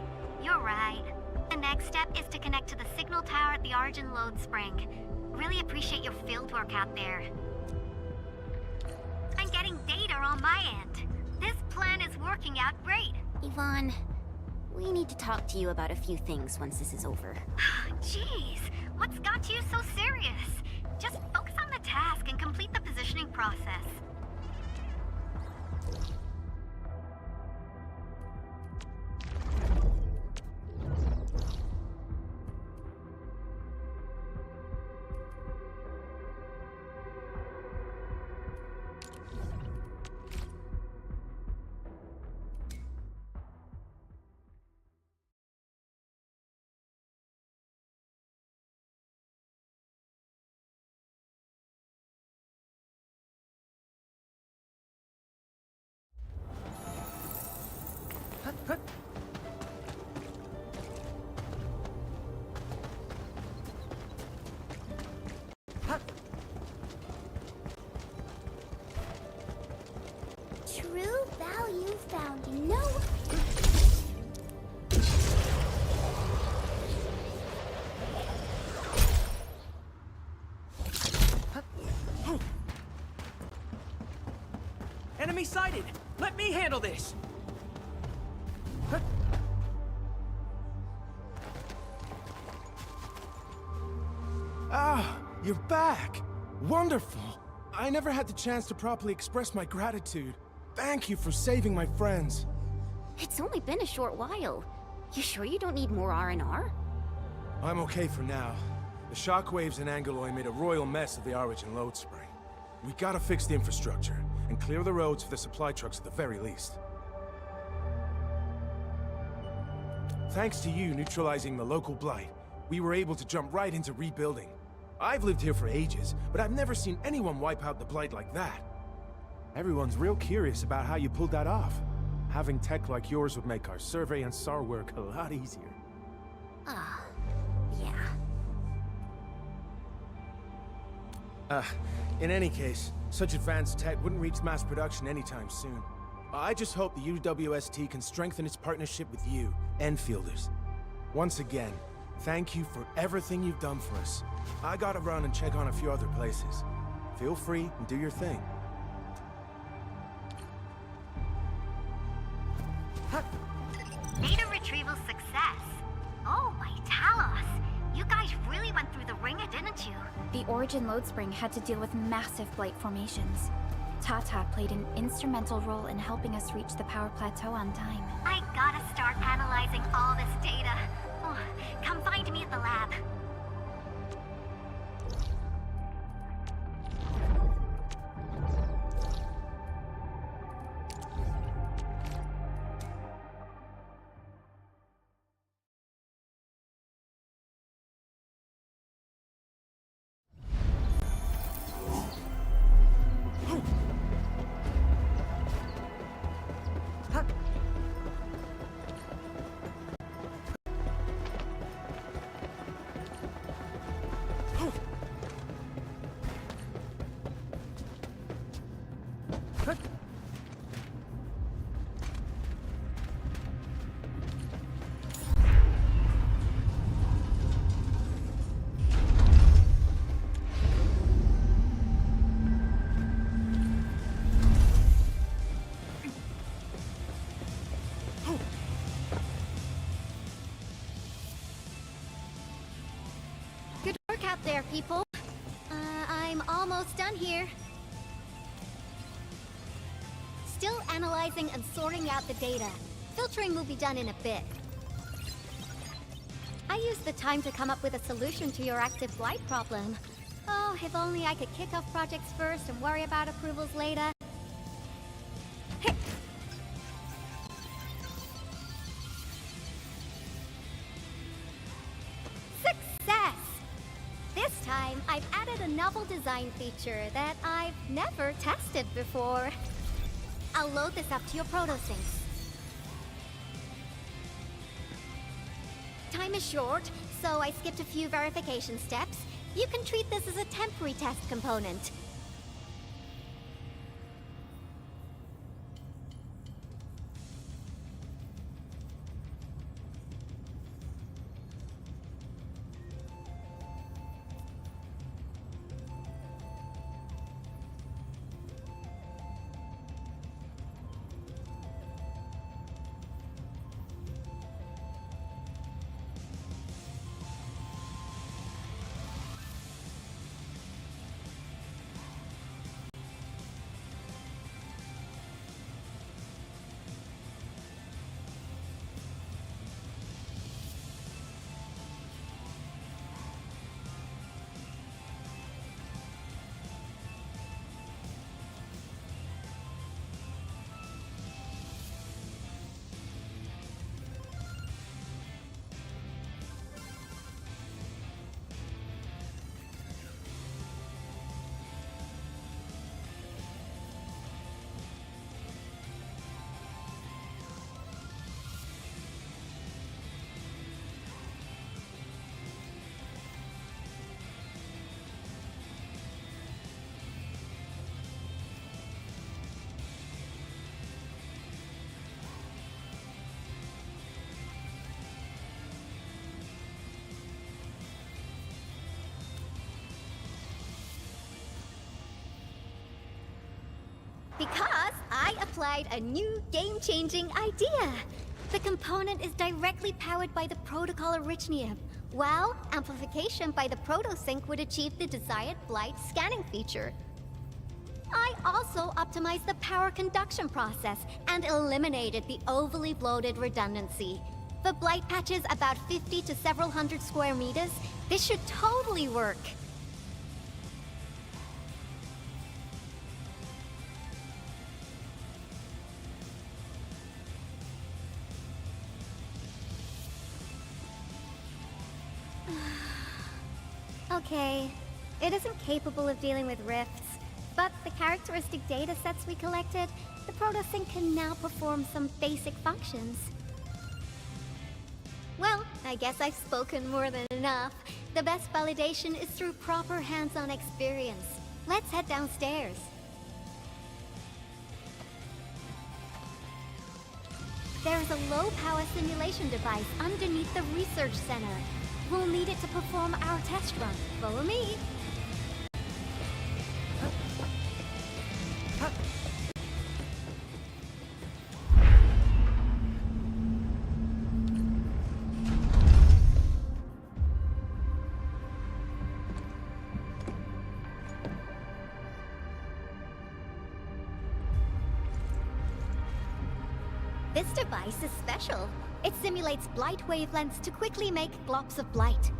you're right. The next step is to connect to the signal tower at the Origin load spring. Really appreciate your field work out there. I'm getting data on my end. This plan is working out great. Yvonne, we need to talk to you about a few things once this is over. Jeez, what's got you so serious? Just focus on the task and complete the positioning process. True value found in no... Enemy sighted! Let me handle this! Ah, you're back! Wonderful! I never had the chance to properly express my gratitude. Thank you for saving my friends. It's only been a short while. You sure you don't need more R&R? I'm okay for now. The shockwaves in Angeloy made a royal mess of the Origin load spring. We gotta fix the infrastructure, and clear the roads for the supply trucks at the very least. Thanks to you neutralizing the local blight, we were able to jump right into rebuilding. I've lived here for ages, but I've never seen anyone wipe out the blight like that. Everyone's real curious about how you pulled that off. Having tech like yours would make our survey and SAR work a lot easier. Ah, yeah. In any case, such advanced tech wouldn't reach mass production anytime soon. I just hope the UWST can strengthen its partnership with you, Enfielders. Once again, thank you for everything you've done for us. I gotta run and check on a few other places. Feel free and do your thing. Data retrieval success. Oh my Talos. You guys really went through the ringer, didn't you? The Origin load spring had to deal with massive blight formations. Tata played an instrumental role in helping us reach the power plateau on time. I gotta start analyzing all this data. Oh, come find me at the lab. Good work out there, people. I'm almost done here. Still analyzing and sorting out the data. Filtering will be done in a bit. I used the time to come up with a solution to your active blight problem. Oh, if only I could kick off projects first and worry about approvals later. Success! This time, I've added a novel design feature that I've never tested before. I'll load this up to your protosyncs. Time is short, so I skipped a few verification steps. You can treat this as a temporary test component. Because I applied a new game-changing idea. The component is directly powered by the protocol Originium, while amplification by the protosync would achieve the desired blight scanning feature. I also optimized the power conduction process and eliminated the overly bloated redundancy. For blight patches about 50 to several hundred square meters, this should totally work. Okay, it isn't capable of dealing with rifts, but the characteristic data sets we collected, the protosync can now perform some basic functions. Well, I guess I've spoken more than enough. The best validation is through proper hands-on experience. Let's head downstairs. There is a low-power simulation device underneath the research center. We'll need it to perform our test run. Follow me. This device is special. It simulates blight wavelengths to quickly make globs of blight.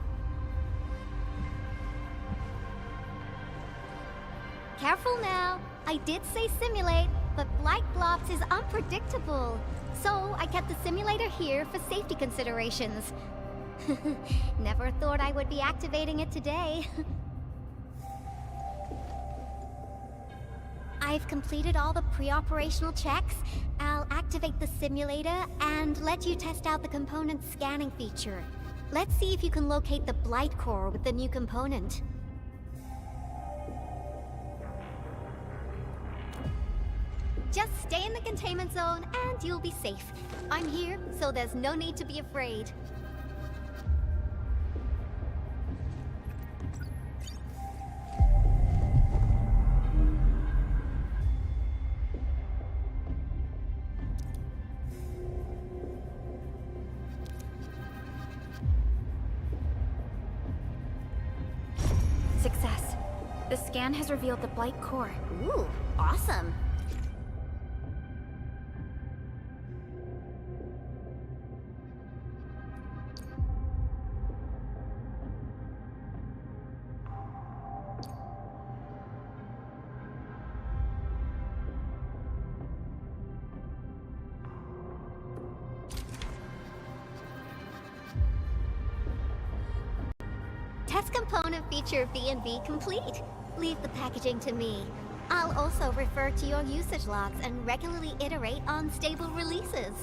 Careful now. I did say simulate, but blight globs is unpredictable. So I kept the simulator here for safety considerations. Never thought I would be activating it today. I've completed all the pre-operational checks. I'll activate the simulator and let you test out the component scanning feature. Let's see if you can locate the blight core with the new component. Just stay in the containment zone and you'll be safe. I'm here, so there's no need to be afraid. Success. The scan has revealed the blight core. Ooh, awesome. Test component feature B&B complete. Leave the packaging to me. I'll also refer to your usage logs and regularly iterate on stable releases.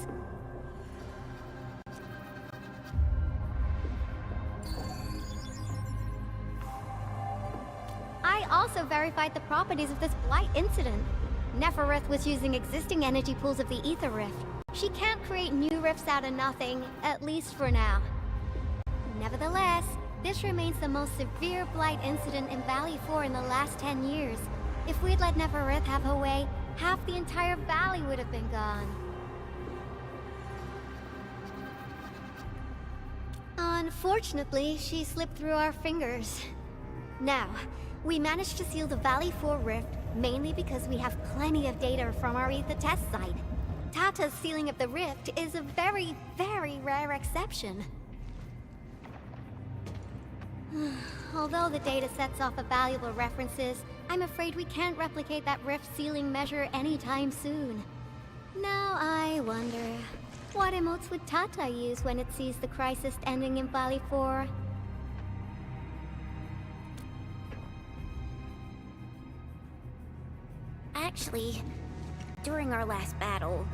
I also verified the properties of this blight incident. Nefereth was using existing energy pools of the Ether Rift. She can't create new rifts out of nothing, at least for now. Nevertheless, this remains the most severe blight incident in Valley 4 in the last 10 years. If we'd let Nefereth have her way, half the entire valley would have been gone. Unfortunately, she slipped through our fingers. Now, we managed to seal the Valley 4 rift mainly because we have plenty of data from our Ether test site. Tata's sealing of the rift is a very, very rare exception. Although the data sets offer valuable references, I'm afraid we can't replicate that rift sealing measure anytime soon. Now I wonder, what emotes would Tata use when it sees the crisis ending in Valley 4? Actually, during our last battle,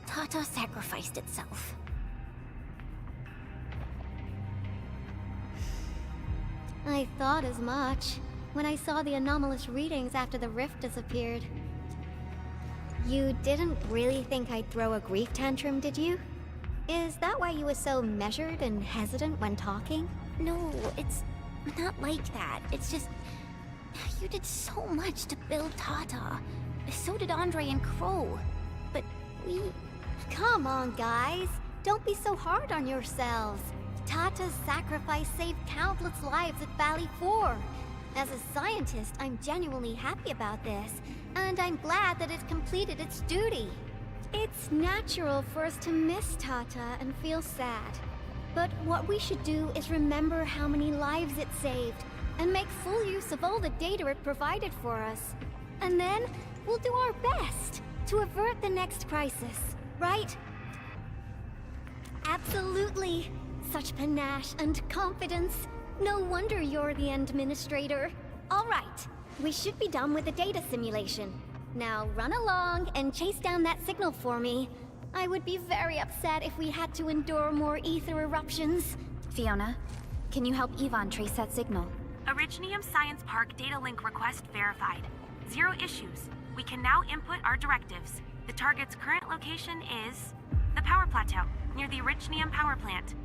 Tata sacrificed itself. I thought as much when I saw the anomalous readings after the rift disappeared. You didn't really think I'd throw a grief tantrum, did you? Is that why you were so measured and hesitant when talking? No, it's not like that. It's just... You did so much to build Tata. So did Andre and Crow. But we... Come on, guys. Don't be so hard on yourselves. Tata's sacrifice saved countless lives at Valley 4. As a scientist, I'm genuinely happy about this, and I'm glad that it completed its duty. It's natural for us to miss Tata and feel sad. But what we should do is remember how many lives it saved, and make full use of all the data it provided for us. And then, we'll do our best to avert the next crisis, right? Absolutely. Such panache and confidence. No wonder you're the administrator. All right, we should be done with the data simulation. Now run along and chase down that signal for me. I would be very upset if we had to endure more ether eruptions. Fiona, can you help Yvonne trace that signal? Originium Science Park data link request verified. 0 issues. We can now input our directives. The target's current location is the power plateau, near the Originium power plant.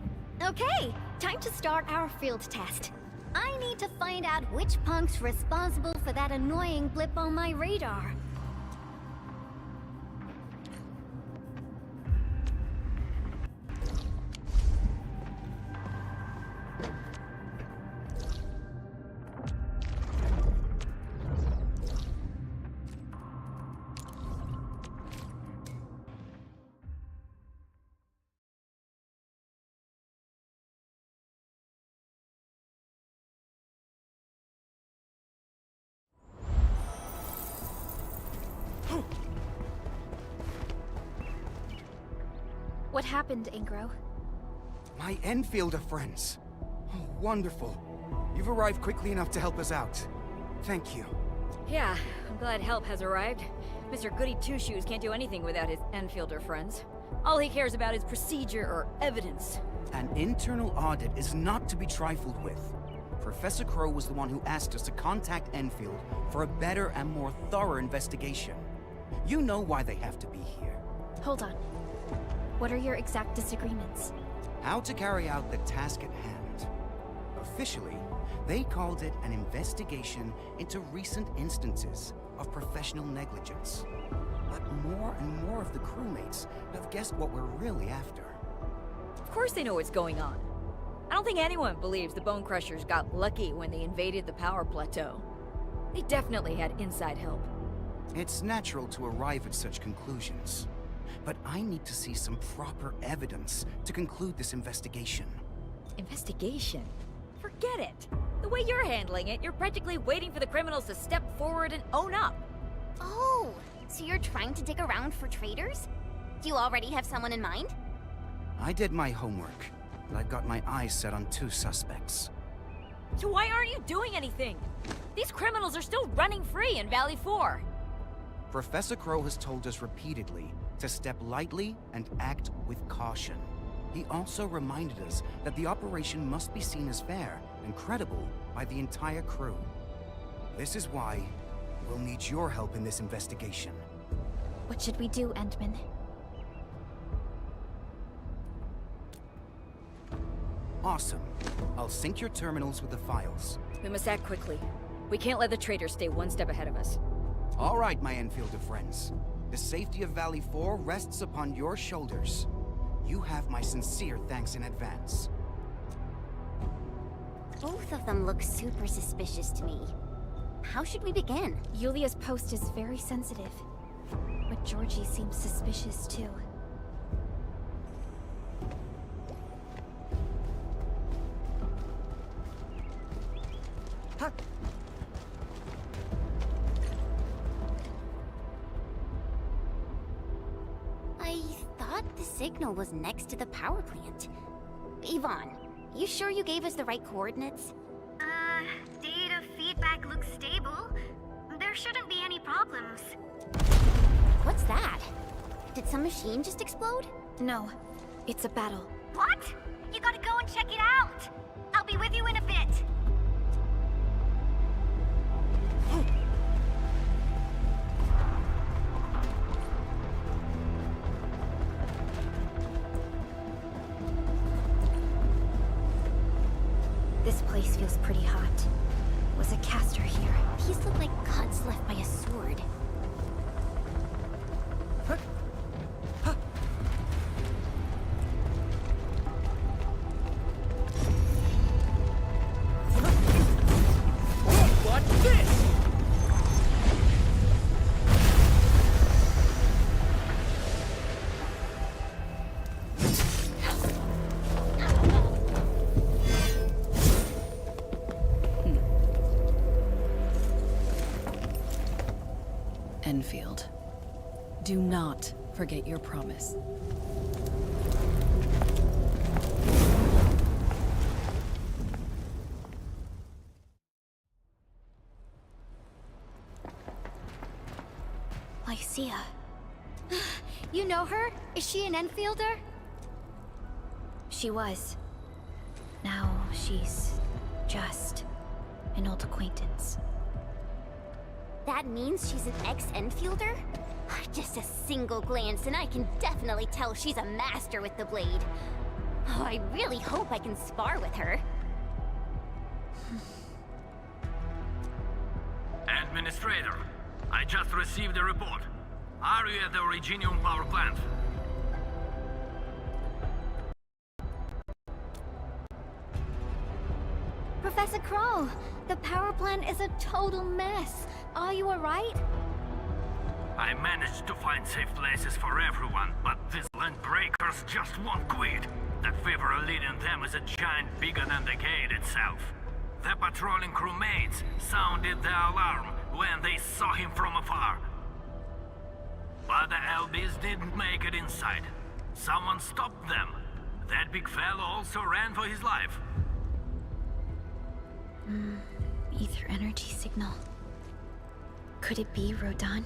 Okay, time to start our field test. I need to find out which punk's responsible for that annoying blip on my radar. What happened, Ingro? My Enfielder friends. Oh, wonderful. You've arrived quickly enough to help us out. Thank you. Yeah, I'm glad help has arrived. Mr. Goody Two-Shoes can't do anything without his Enfielder friends. All he cares about is procedure or evidence. An internal audit is not to be trifled with. Professor Crow was the one who asked us to contact Enfield for a better and more thorough investigation. You know why they have to be here. Hold on. What are your exact disagreements? How to carry out the task at hand. Officially, they called it an investigation into recent instances of professional negligence. But more and more of the crewmates have guessed what we're really after. Of course they know what's going on. I don't think anyone believes the Bone Crushers got lucky when they invaded the power plateau. They definitely had inside help. It's natural to arrive at such conclusions. But I need to see some proper evidence to conclude this investigation. Investigation? Forget it. The way you're handling it, you're practically waiting for the criminals to step forward and own up. Oh, so you're trying to dig around for traitors? Do you already have someone in mind? I did my homework, but I've got my eyes set on 2 suspects. So why aren't you doing anything? These criminals are still running free in Valley 4. Professor Crow has told us repeatedly to step lightly and act with caution. He also reminded us that the operation must be seen as fair and credible by the entire crew. This is why we'll need your help in this investigation. What should we do, Endman? Awesome. I'll sync your terminals with the files. We must act quickly. We can't let the traitors stay one step ahead of us. All right, my Enfielder friends. The safety of Valley 4 rests upon your shoulders. You have my sincere thanks in advance. Both of them look super suspicious to me. How should we begin? Yulia's post is very sensitive. But Georgie seems suspicious too. Huh? I thought the signal was next to the power plant. Yvonne, you sure you gave us the right coordinates? Data feedback looks stable. There shouldn't be any problems. What's that? Did some machine just explode? No, it's a battle. What? You gotta go and check it out. I'll be with you in a bit. This place feels pretty hot. Was a caster here? These look like cuts left by a sword. Enfield. Do not forget your promise. Lycia. You know her? Is she an Enfielder? She was. Now she's just an old acquaintance. That means she's an ex-Enfielder? Just a single glance and I can definitely tell she's a master with the blade. Oh, I really hope I can spar with her. Administrator, I just received a report. Are you at the Originium power plant? Professor Crow, the power plant is a total mess. Are you alright? I managed to find safe places for everyone, but these land breakers just won't quit. The fever leading them is a giant bigger than the gate itself. The patrolling crewmates sounded the alarm when they saw him from afar. But the LBs didn't make it inside. Someone stopped them. That big fellow also ran for his life. Ether energy signal. Could it be Rodan?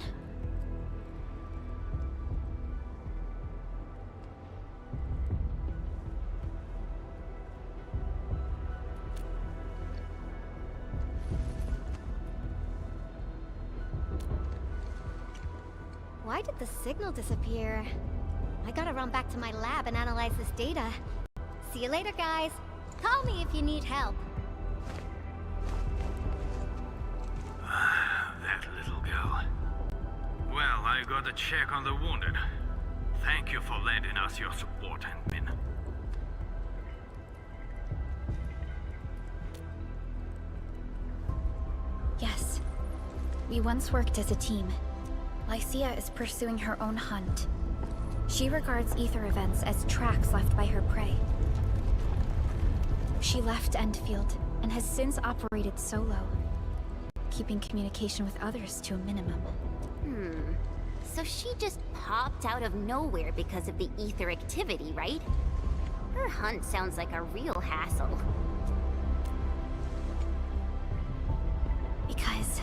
Why did the signal disappear? I gotta run back to my lab and analyze this data. See you later, guys. Call me if you need help. That little girl. Well, I got a check on the wounded. Thank you for lending us your support, Admin. Yes. We once worked as a team. Lycia is pursuing her own hunt. She regards ether events as tracks left by her prey. She left Enfield and has since operated solo, keeping communication with others to a minimum. So she just popped out of nowhere because of the ether activity, right? Her hunt sounds like a real hassle. Because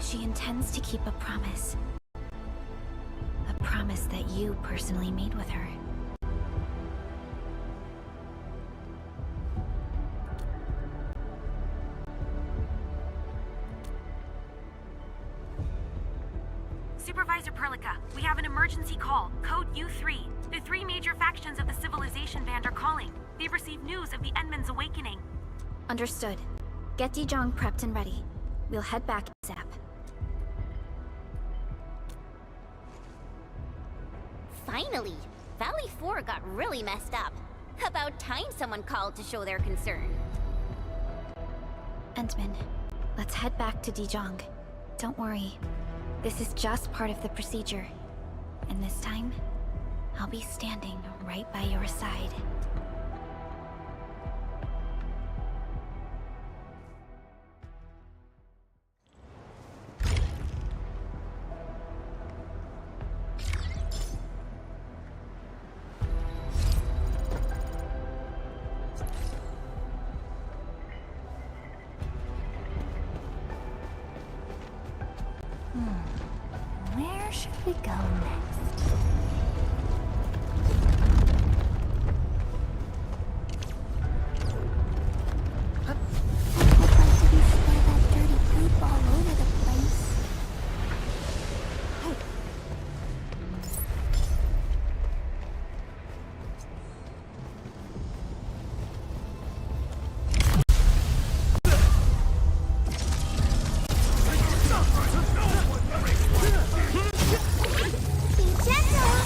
she intends to keep a promise. A promise that you personally made with her. Supervisor Perlica, we have an emergency call. Code U3. The three major factions of the Civilization Band are calling. They've received news of the Endman's awakening. Understood. Get Dijong prepped and ready. We'll head back ASAP. Finally! Valley 4 got really messed up. About time someone called to show their concern. Endman, let's head back to Dijong. Don't worry. This is just part of the procedure. And this time, I'll be standing right by your side. Where should we go next? I'd like to be spread that dirty poop all over the place. Be gentle!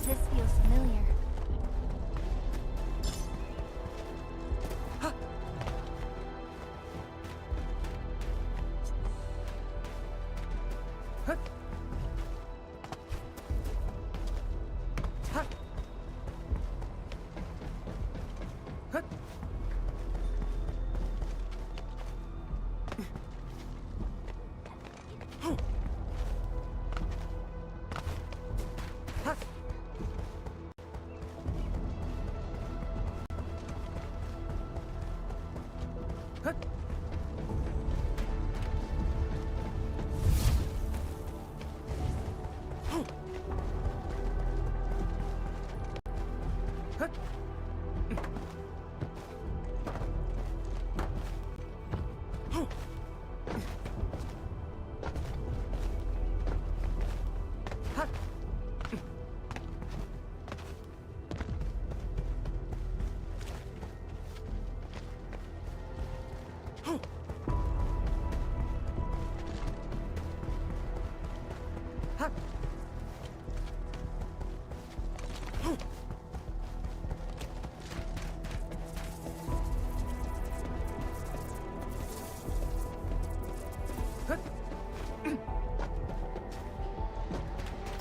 This feels familiar.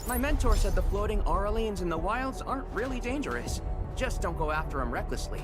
My mentor said the floating Aurelians in the wilds aren't really dangerous. Just don't go after them recklessly.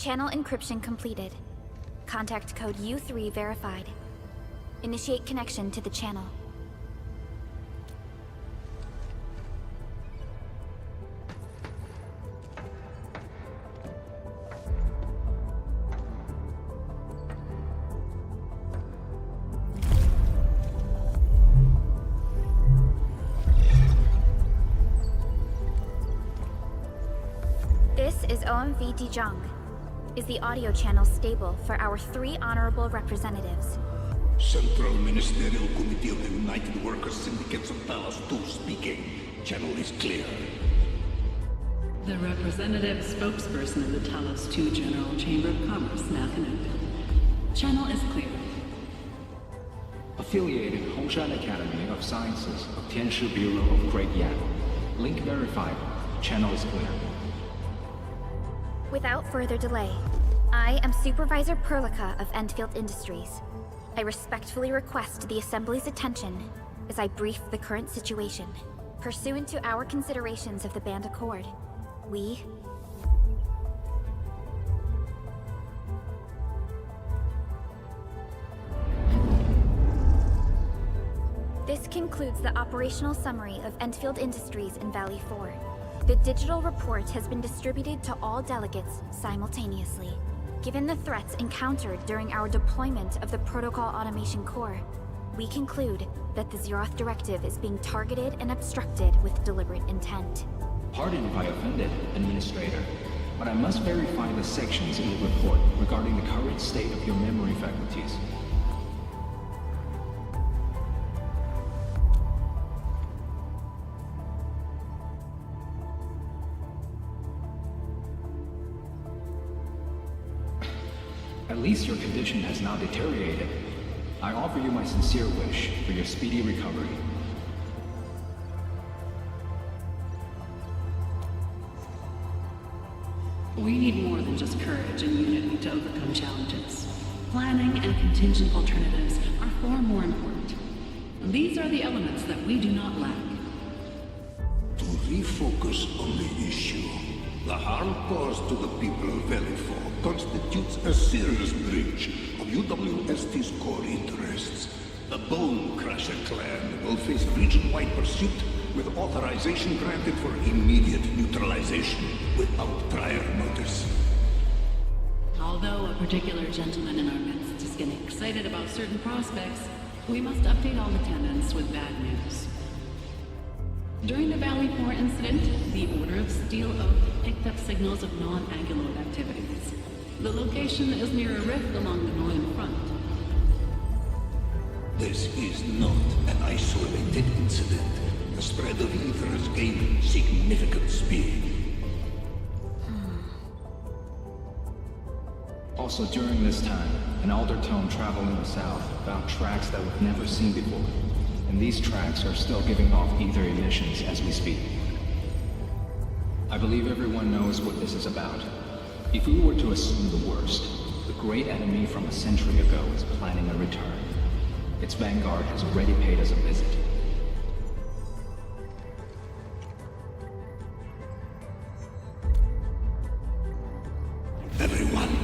Channel encryption completed. Contact code U3 verified. Initiate connection to the channel. This is OMV Dijong. Is the audio channel stable for our 3 honorable representatives? Central Ministerial Committee of the United Workers Syndicates of Talos 2 speaking. Channel is clear. The representative spokesperson of the Talos 2 General Chamber of Commerce now connected. Channel is clear. Affiliated Hongshan Academy of Sciences of Tianshu Bureau of Great Yan. Link verified. Channel is clear. Without further delay, I am Supervisor Perlica of Endfield Industries. I respectfully request the Assembly's attention as I brief the current situation. Pursuant to our considerations of the Band Accord, we... This concludes the operational summary of Endfield Industries in Valley 4. The digital report has been distributed to all delegates simultaneously. Given the threats encountered during our deployment of the Protocol Automation Core, we conclude that the Zeroth Directive is being targeted and obstructed with deliberate intent. Pardon if I offended, Administrator, but I must verify the sections in the report regarding the current state of your memory faculties. At least your condition has now deteriorated. I offer you my sincere wish for your speedy recovery. We need more than just courage and unity to overcome challenges. Planning and contingent alternatives are far more important. These are the elements that we do not lack. To refocus on the issue, the harm caused to the people of Valley 4 constitutes a serious breach of UWST's core interests. The Bone Crusher clan will face region-wide pursuit with authorization granted for immediate neutralization without prior notice. Although a particular gentleman in our midst is getting excited about certain prospects, we must update all attendants with bad news. During the Valley 4 incident, the Order of Steel Oak picked up signals of non-Anguloid activities. The location is near a rift along the northern front. This is not an isolated incident. The spread of ether has gained significant speed. Also during this time, an Aldertone traveling south found tracks that we've never seen before. And these tracks are still giving off ether emissions as we speak. I believe everyone knows what this is about. If we were to assume the worst, the great enemy from a century ago is planning a return. Its vanguard has already paid us a visit. Everyone,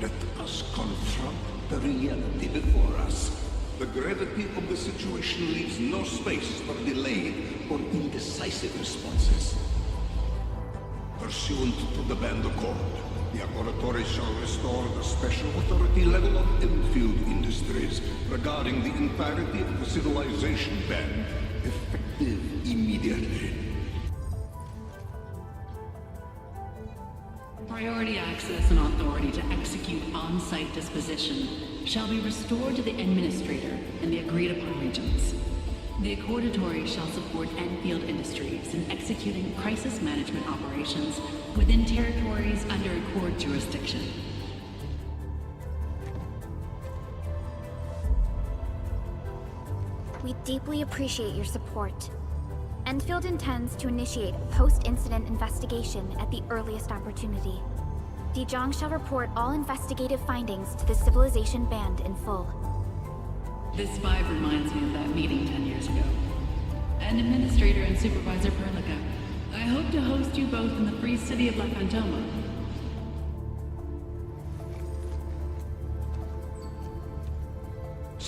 let us confront the reality before us. The gravity of the situation leaves no space for delayed or indecisive responses. Pursuant to the Band Accord, the Laboratory shall restore the special authority level of Enfield Industries regarding the entirety of the civilization band, effective immediately. Priority access and authority to execute on-site disposition shall be restored to the Administrator in the agreed-upon regions. The Accordatory shall support Enfield Industries in executing crisis management operations within territories under Accord jurisdiction. We deeply appreciate your support. Enfield intends to initiate a post-incident investigation at the earliest opportunity. Dijong shall report all investigative findings to the Civilization Band in full. This vibe reminds me of that meeting 10 years ago. And Administrator and Supervisor Perlica, I hope to host you both in the free city of La Fantoma.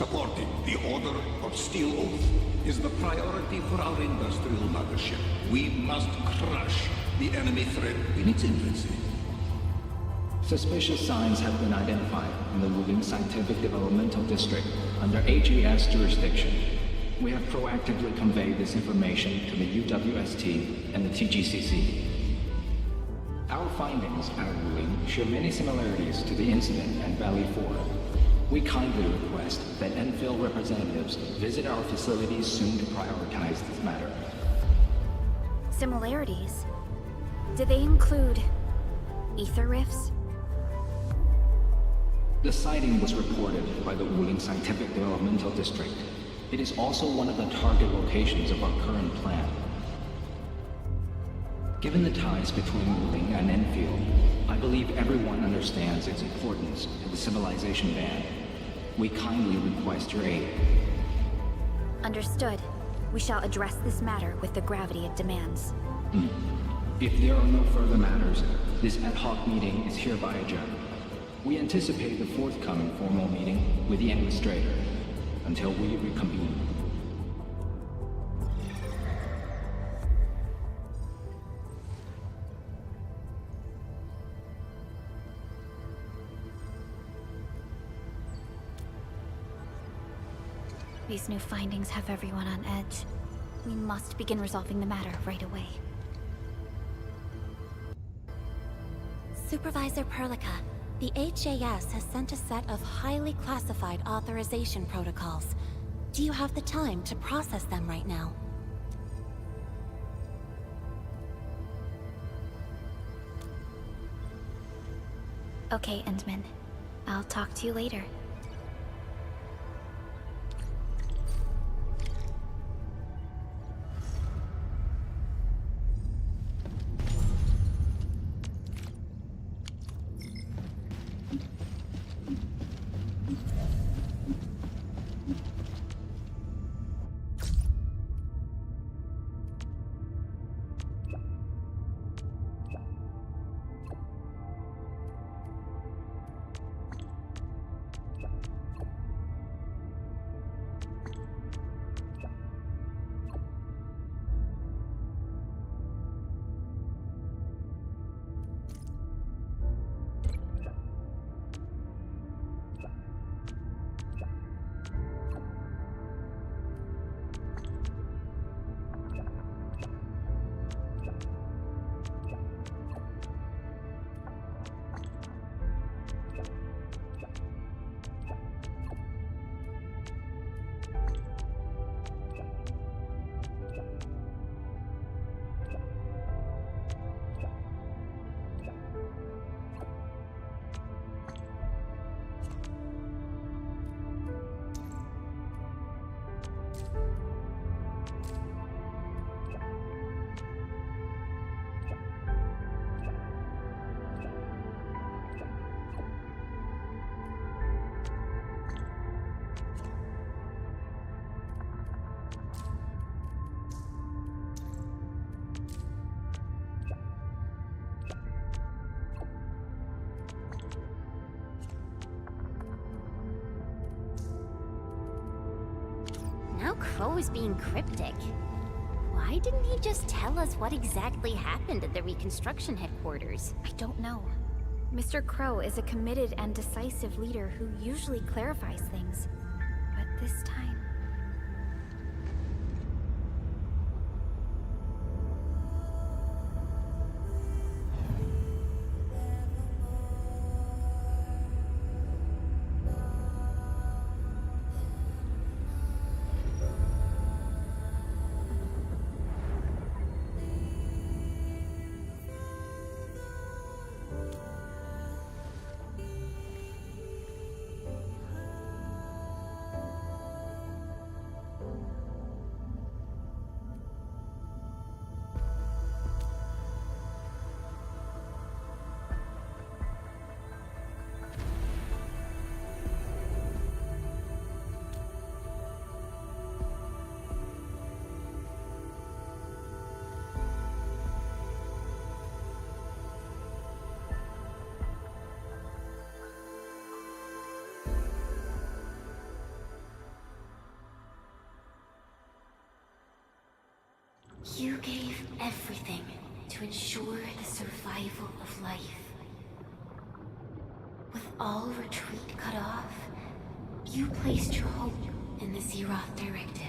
Supporting the Order of Steel Oath is the priority for our industrial mothership. We must crush the enemy threat in its infancy. Suspicious signs have been identified in the Wuling Scientific Developmental District under HES jurisdiction. We have proactively conveyed this information to the UWST and the TGCC. Our findings at Wuling share many similarities to the incident at Valley 4. We kindly request that ENDFIELD representatives visit our facilities soon to prioritize this matter. Similarities? Do they include ether rifts? The sighting was reported by the Wuling Scientific Developmental District. It is also one of the target locations of our current plan. Given the ties between Wuling and ENDFIELD, I believe everyone understands its importance to the civilization band. We kindly request your aid. Understood. We shall address this matter with the gravity it demands. If there are no further matters, this ad hoc meeting is hereby adjourned. We anticipate the forthcoming formal meeting with the Administrator until we reconvene. These new findings have everyone on edge. We must begin resolving the matter right away. Supervisor Perlica, the HAS has sent a set of highly classified authorization protocols. Do you have the time to process them right now? Okay, Endman. I'll talk to you later. Now Crow is being cryptic. Why didn't he just tell us what exactly happened at the reconstruction headquarters? I don't know. Mr. Crow is a committed and decisive leader who usually clarifies things. But this time... You gave everything to ensure the survival of life. With all retreat cut off, you placed your hope in the Zeroth Directive.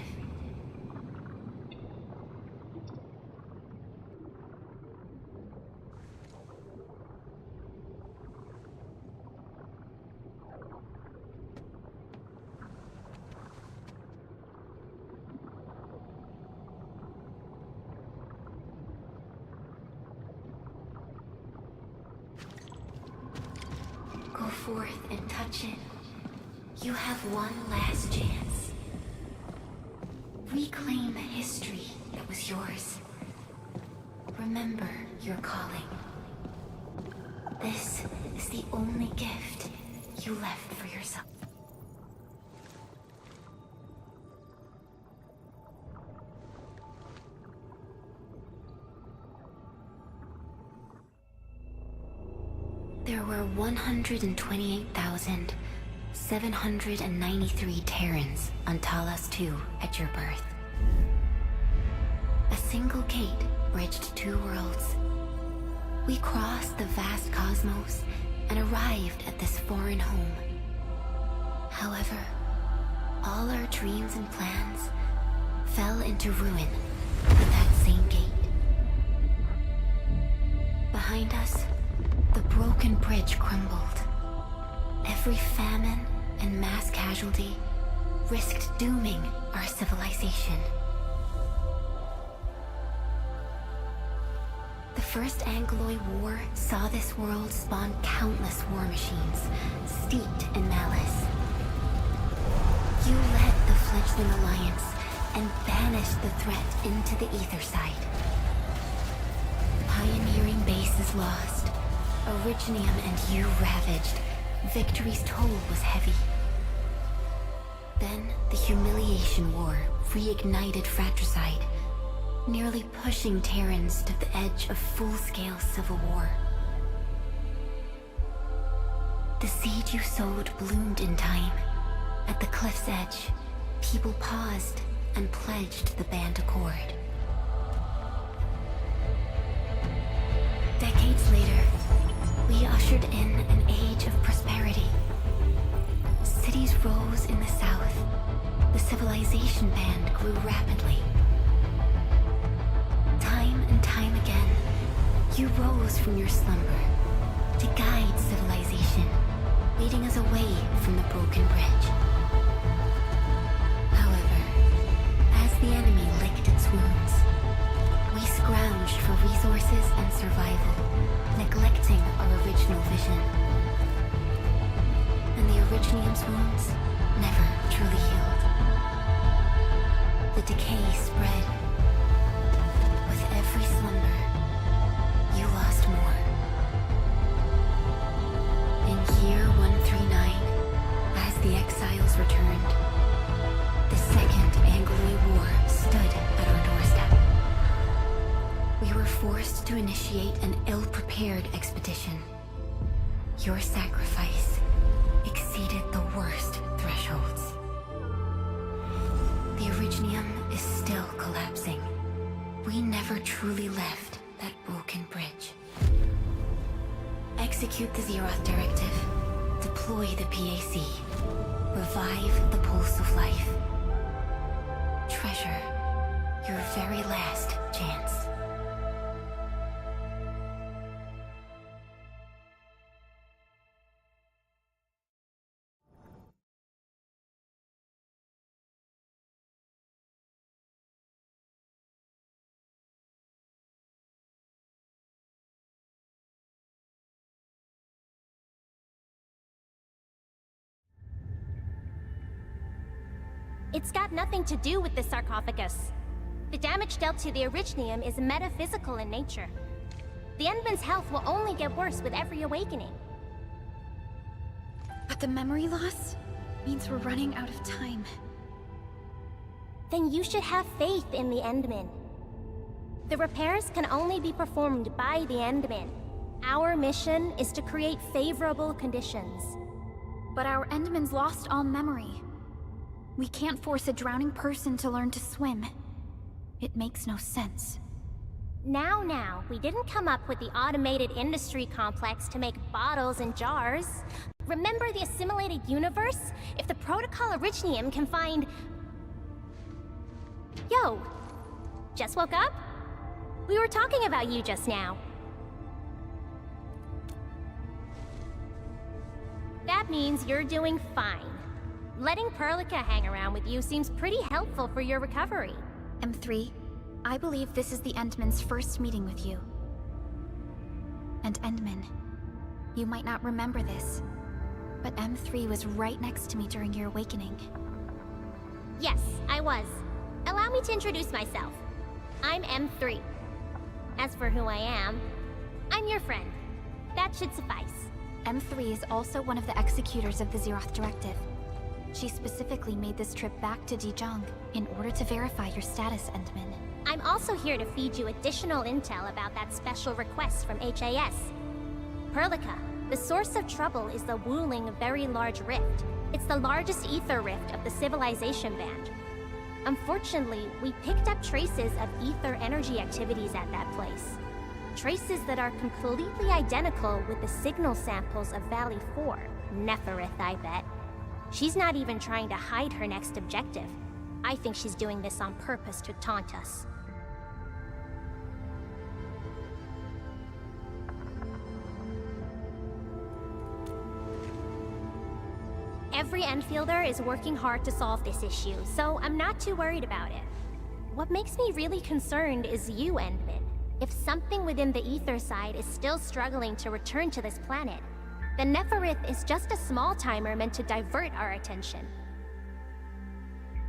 Go forth and touch it. You have one last chance. Reclaim the history that was yours. Remember your calling. This is the only gift you left for yourself. There were 128,793 Terrans on Talos 2 at your birth. A single gate bridged two worlds. We crossed the vast cosmos and arrived at this foreign home. However, all our dreams and plans fell into ruin at that same gate. Behind us, the broken bridge crumbled. Every famine and mass casualty risked dooming our civilization. The First Angloid War saw this world spawn countless war machines, steeped in malice. You led the fledgling alliance and banished the threat into the ether side. Pioneering bases lost, Originium and you ravaged. Victory's toll was heavy. Then the Humiliation War reignited fratricide, nearly pushing Terrans to the edge of full-scale civil war. The seed you sowed bloomed in time. At the cliff's edge, people paused and pledged the band accord. Decades later, we ushered in an age of prosperity. Cities rose in the south. The civilization band grew rapidly. Time and time again, you rose from your slumber to guide civilization, leading us away from the broken bridge. However, as the enemy licked its wounds, we scrounged for resources and survival, neglecting our original vision. And the Originium's wounds never truly healed. The decay spread. With every slumber, you lost more. In year 139, as the exiles returned, the Second Angloid War stood at our doorstep. We were forced to initiate an ill-prepared expedition. Your sacrifice exceeded the worst thresholds. The Originium is still collapsing. We never truly left that broken bridge. Execute the Zeroth Directive. Deploy the PAC. Revive the pulse of life. Treasure your very last chance. It's got nothing to do with the sarcophagus. The damage dealt to the Originium is metaphysical in nature. The Endman's health will only get worse with every awakening. But the memory loss means we're running out of time. Then you should have faith in the Endman. The repairs can only be performed by the Endman. Our mission is to create favorable conditions. But our Endman's lost all memory. We can't force a drowning person to learn to swim. It makes no sense. Now, we didn't come up with the automated industry complex to make bottles and jars. Remember the assimilated universe? If the protocol Originium can find... Yo, just woke up? We were talking about you just now. That means you're doing fine. Letting Perlica hang around with you seems pretty helpful for your recovery. M3, I believe this is the Endman's first meeting with you. And Endman, you might not remember this, but M3 was right next to me during your awakening. Yes, I was. Allow me to introduce myself. I'm M3. As for who I am, I'm your friend. That should suffice. M3 is also one of the executors of the Zeroth Directive. She specifically made this trip back to Dijong in order to verify your status, Endman. I'm also here to feed you additional intel about that special request from HAS. Perlica, the source of trouble is the Wuling Very Large Rift. It's the largest ether rift of the Civilization Band. Unfortunately, we picked up traces of ether energy activities at that place. Traces that are completely identical with the signal samples of Valley 4. Neferith, I bet. She's not even trying to hide her next objective. I think she's doing this on purpose to taunt us. Every Enfielder is working hard to solve this issue, so I'm not too worried about it. What makes me really concerned is you, Endman. If something within the ether side is still struggling to return to this planet, then Neferith is just a small timer meant to divert our attention.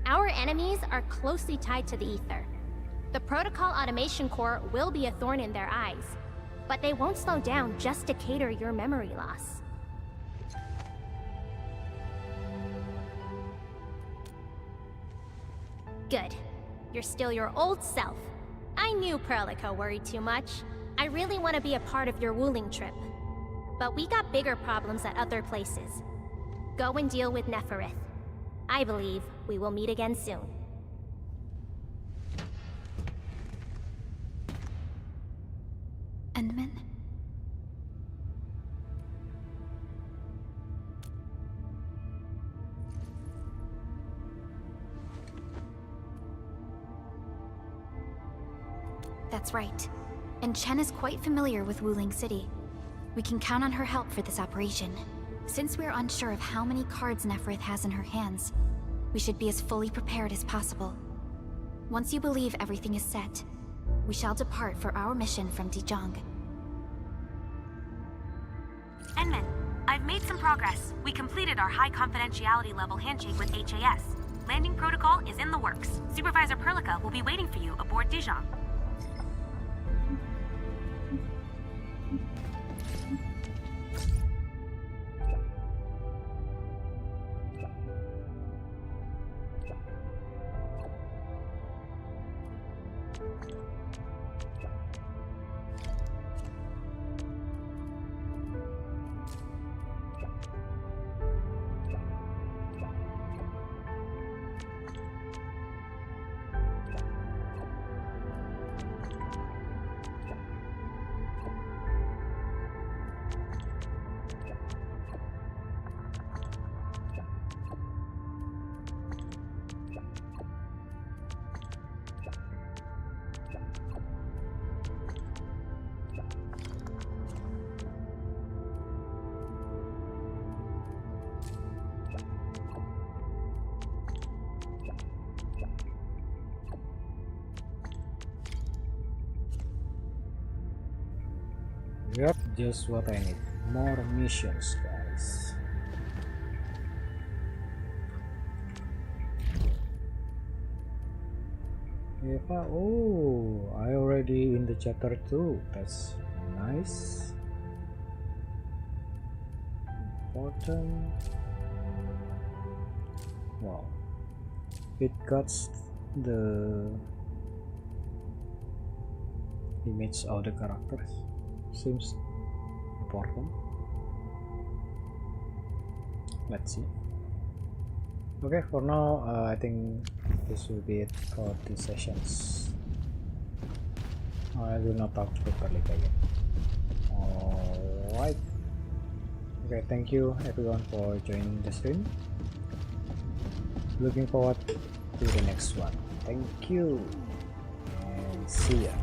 Our enemies are closely tied to the ether. The Protocol Automation Core will be a thorn in their eyes, but they won't slow down just to cater your memory loss. Good. You're still your old self. I knew Perlica worried too much. I really want to be a part of your Wuling trip. But we got bigger problems at other places. Go and deal with Neferith. I believe we will meet again soon. Endman? That's right. And Chen is quite familiar with Wuling City. We can count on her help for this operation. Since we're unsure of how many cards Neferith has in her hands, we should be as fully prepared as possible. Once you believe everything is set, we shall depart for our mission from Dijong. Endman, I've made some progress. We completed our high confidentiality level handshake with HAS. Landing protocol is in the works. Supervisor Perlica will be waiting for you aboard Dijong. Yep, just what I need. More missions, guys. Eva, oh, I already in the chapter 2. That's nice. Important. Wow. It got the image of the characters. Seems important. Let's see. Okay, for now, I think this will be it for these sessions. I will not talk properly again. Alright. Okay, thank you everyone for joining the stream. Looking forward to the next one. Thank you and see ya.